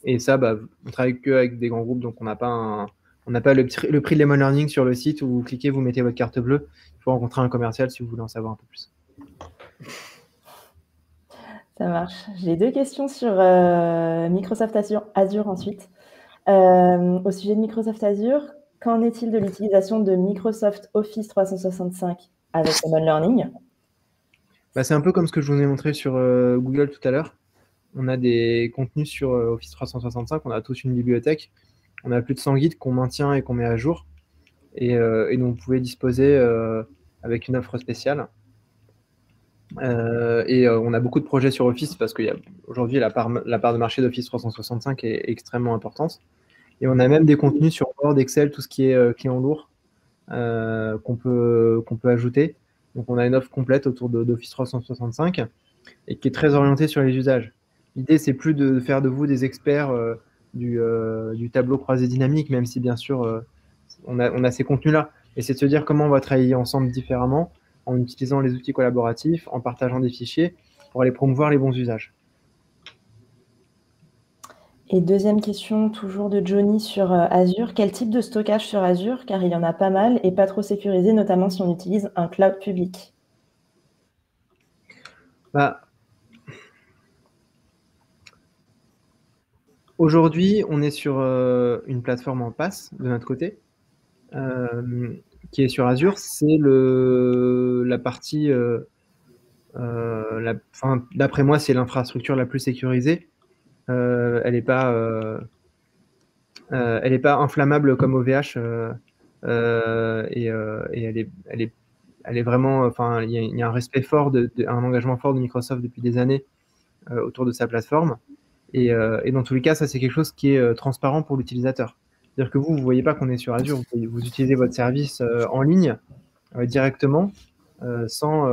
Et ça, on travaille qu'avec des grands groupes, donc on n'a pas le prix de Lemon Learning sur le site où vous cliquez, vous mettez votre carte bleue. Il faut rencontrer un commercial si vous voulez en savoir un peu plus. Ça marche. J'ai deux questions sur Microsoft Azure ensuite. Au sujet de Microsoft Azure, qu'en est-il de l'utilisation de Microsoft Office 365 avec Lemon Learning? C'est un peu comme ce que je vous ai montré sur Google tout à l'heure. On a des contenus sur Office 365, on a tous une bibliothèque. On a plus de 100 guides qu'on maintient et qu'on met à jour et dont vous pouvez disposer avec une offre spéciale. On a beaucoup de projets sur Office parce qu'aujourd'hui, la part de marché d'Office 365 est extrêmement importante. Et on a même des contenus sur Word, Excel, tout ce qui est client lourd qu'on peut ajouter. Donc, on a une offre complète autour d'Office 365 et qui est très orientée sur les usages. L'idée, c'est plus de faire de vous des experts du tableau croisé dynamique, même si, bien sûr, on a ces contenus-là. Et c'est de se dire comment on va travailler ensemble différemment en utilisant les outils collaboratifs, en partageant des fichiers pour aller promouvoir les bons usages. Et deuxième question, toujours de Johnny sur Azure. Quel type de stockage sur Azure? Car il y en a pas mal et pas trop sécurisé, notamment si on utilise un cloud public. Aujourd'hui, on est sur une plateforme en PaaS de notre côté, qui est sur Azure. C'est la partie, d'après moi, c'est l'infrastructure la plus sécurisée. Elle n'est pas Elle n'est pas inflammable comme OVH et elle est vraiment, enfin, il y a un respect fort, un engagement fort de Microsoft depuis des années autour de sa plateforme. Et dans tous les cas, ça, c'est quelque chose qui est transparent pour l'utilisateur. C'est-à-dire que vous ne voyez pas qu'on est sur Azure, vous utilisez votre service en ligne directement sans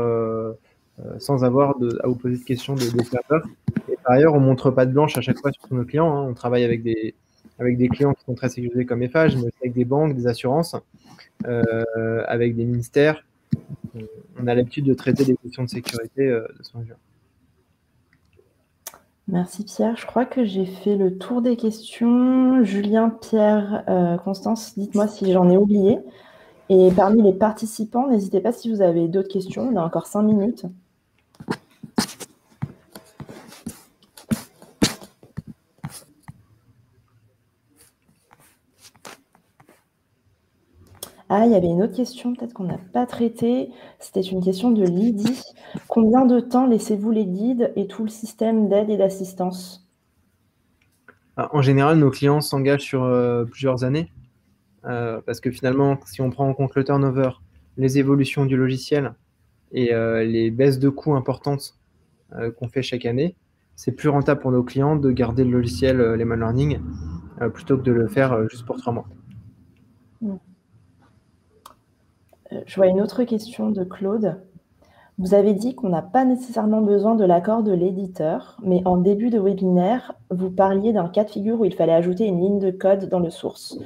avoir à vous poser de questions de serveur. Et par ailleurs, on ne montre pas de blanche à chaque fois sur tous nos clients. Hein. On travaille avec des clients qui sont très sécurisés comme Eiffage, mais aussi avec des banques, des assurances, avec des ministères. On a l'habitude de traiter des questions de sécurité de ce point de vue. Merci Pierre. Je crois que j'ai fait le tour des questions. Julien, Pierre, Constance, dites-moi si j'en ai oublié. Et parmi les participants, n'hésitez pas si vous avez d'autres questions. On a encore 5 minutes. Ah, il y avait une autre question, peut-être qu'on n'a pas traitée. C'était une question de Lydie. Combien de temps laissez-vous les guides et tout le système d'aide et d'assistance? En général, nos clients s'engagent sur plusieurs années. Parce que finalement, si on prend en compte le turnover, les évolutions du logiciel et les baisses de coûts importantes qu'on fait chaque année, c'est plus rentable pour nos clients de garder le logiciel Lemon Learning plutôt que de le faire juste pour 3 mois. Je vois une autre question de Claude. Vous avez dit qu'on n'a pas nécessairement besoin de l'accord de l'éditeur, mais en début de webinaire, vous parliez d'un cas de figure où il fallait ajouter une ligne de code dans le source,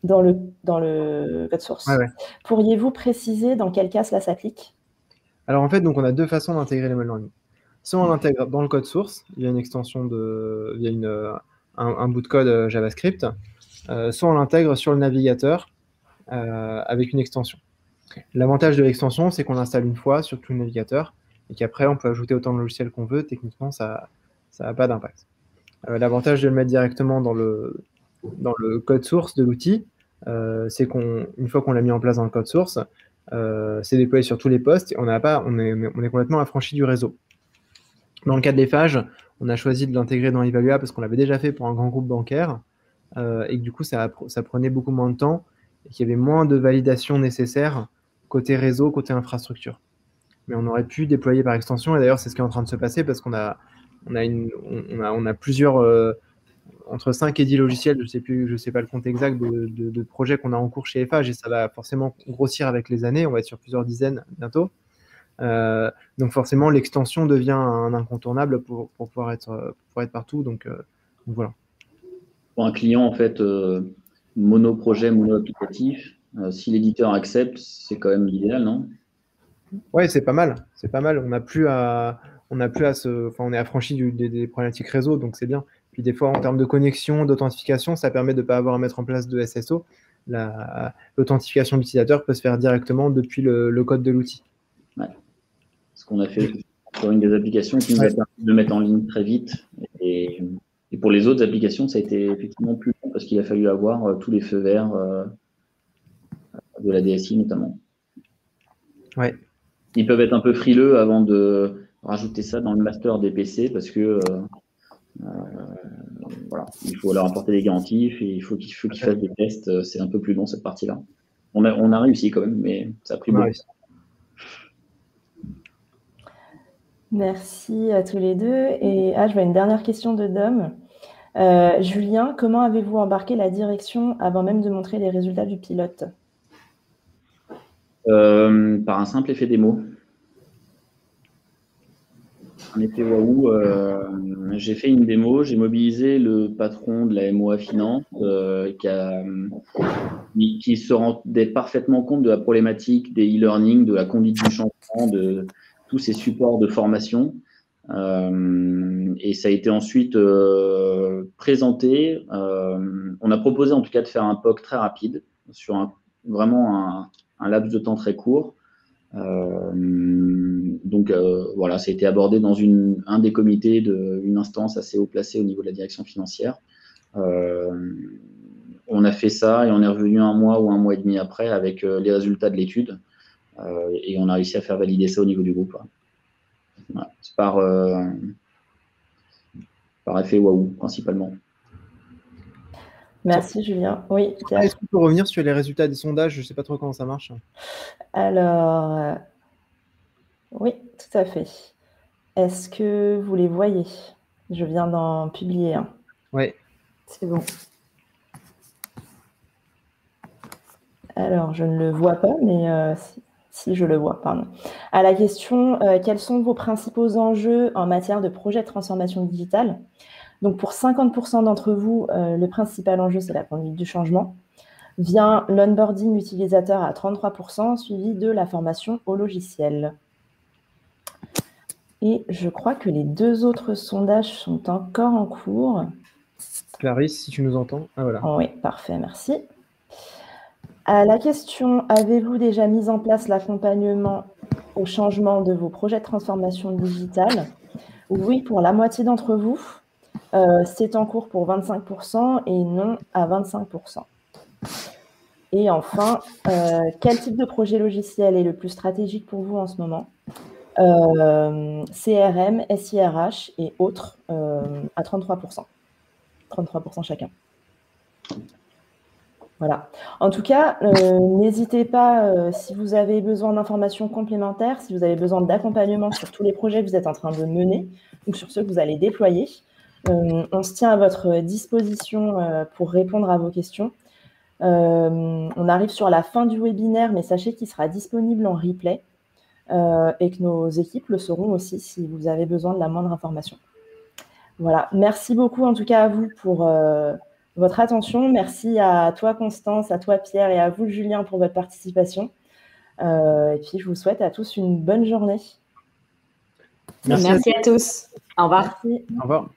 dans le code source. Ouais. Pourriez-vous préciser dans quel cas cela s'applique? Alors en fait, donc on a deux façons d'intégrer Lemon Learning. Soit on l'intègre dans le code source via une extension via un bout de code JavaScript, soit on l'intègre sur le navigateur avec une extension. L'avantage de l'extension, c'est qu'on l'installe une fois sur tout le navigateur et qu'après, on peut ajouter autant de logiciels qu'on veut. Techniquement, ça n'a pas d'impact. L'avantage de le mettre directement dans le code source de l'outil, c'est qu'une fois qu'on l'a mis en place dans le code source, c'est déployé sur tous les postes et on est complètement affranchi du réseau. Dans le cas de l'Eiffage, on a choisi de l'intégrer dans Evalua parce qu'on l'avait déjà fait pour un grand groupe bancaire et que du coup, ça prenait beaucoup moins de temps et qu'il y avait moins de validation nécessaire côté réseau, côté infrastructure. Mais on aurait pu déployer par extension, et d'ailleurs, c'est ce qui est en train de se passer parce qu'on a plusieurs, entre 5 et 10 logiciels, je sais pas le compte exact de projets qu'on a en cours chez Eiffage, et ça va forcément grossir avec les années, on va être sur plusieurs dizaines bientôt. Donc forcément, l'extension devient un incontournable pour pouvoir être partout. Donc voilà. Pour un client, en fait, mono-projet, mono-applicatif, si l'éditeur accepte, c'est quand même l'idéal, non? Ouais, c'est pas mal. C'est pas mal. On n'a plus à on est affranchi des problématiques réseau, donc c'est bien. Puis des fois, en termes de connexion, d'authentification, ça permet de ne pas avoir à mettre en place de SSO. L'authentification de l'utilisateur peut se faire directement depuis le code de l'outil. Ouais. Ce qu'on a fait sur une des applications qui nous a permis de mettre en ligne très vite. Et pour les autres applications, ça a été effectivement plus long parce qu'il a fallu avoir tous les feux verts de la DSI notamment. Ouais. Ils peuvent être un peu frileux avant de rajouter ça dans le master des PC parce que voilà, il faut leur apporter des garanties et il faut qu'ils fassent des tests. C'est un peu plus long cette partie-là. On a réussi quand même, mais ça a pris beaucoup de temps. Merci à tous les deux. Et je vois une dernière question de Dom. Julien, comment avez-vous embarqué la direction avant même de montrer les résultats du pilote? Par un simple effet démo. Un effet waouh. J'ai fait une démo, j'ai mobilisé le patron de la MOA Finance qui se rendait parfaitement compte de la problématique des e-learning, de la conduite du changement, de tous ces supports de formation. Et ça a été ensuite présenté. On a proposé en tout cas de faire un POC très rapide sur vraiment un laps de temps très court. Donc voilà, ça a été abordé dans un des comités d'une instance assez haut placée au niveau de la direction financière. On a fait ça et on est revenu 1 mois ou 1 mois et demi après avec les résultats de l'étude et on a réussi à faire valider ça au niveau du groupe. Voilà. C'est par effet waouh principalement. Merci Julien. Oui, Pierre. Est-ce qu'on peut revenir sur les résultats des sondages? Je ne sais pas trop comment ça marche. Alors, oui, tout à fait. Est-ce que vous les voyez? Je viens d'en publier un. Oui. C'est bon. Alors, je ne le vois pas, mais si je le vois, pardon. À la question, quels sont vos principaux enjeux en matière de projet de transformation digitale? Donc, pour 50% d'entre vous, le principal enjeu, c'est la conduite du changement. Vient l'onboarding utilisateur à 33%, suivi de la formation au logiciel. Et je crois que les 2 autres sondages sont encore en cours. Clarisse, si tu nous entends. Ah, voilà. Oui, parfait, merci. À la question, avez-vous déjà mis en place l'accompagnement au changement de vos projets de transformation digitale? Oui, pour la moitié d'entre vous. C'est en cours pour 25% et non à 25%. Et enfin, quel type de projet logiciel est le plus stratégique pour vous en ce moment? CRM, SIRH et autres à 33%. 33% chacun. Voilà. En tout cas, n'hésitez pas, si vous avez besoin d'informations complémentaires, si vous avez besoin d'accompagnement sur tous les projets que vous êtes en train de mener ou sur ceux que vous allez déployer, on se tient à votre disposition pour répondre à vos questions. On arrive sur la fin du webinaire, mais sachez qu'il sera disponible en replay et que nos équipes le seront aussi si vous avez besoin de la moindre information. Voilà. Merci beaucoup en tout cas à vous pour votre attention. Merci à toi Constance, à toi Pierre et à vous Julien pour votre participation. Et puis je vous souhaite à tous une bonne journée. Merci à tous. Au revoir. Merci. Au revoir.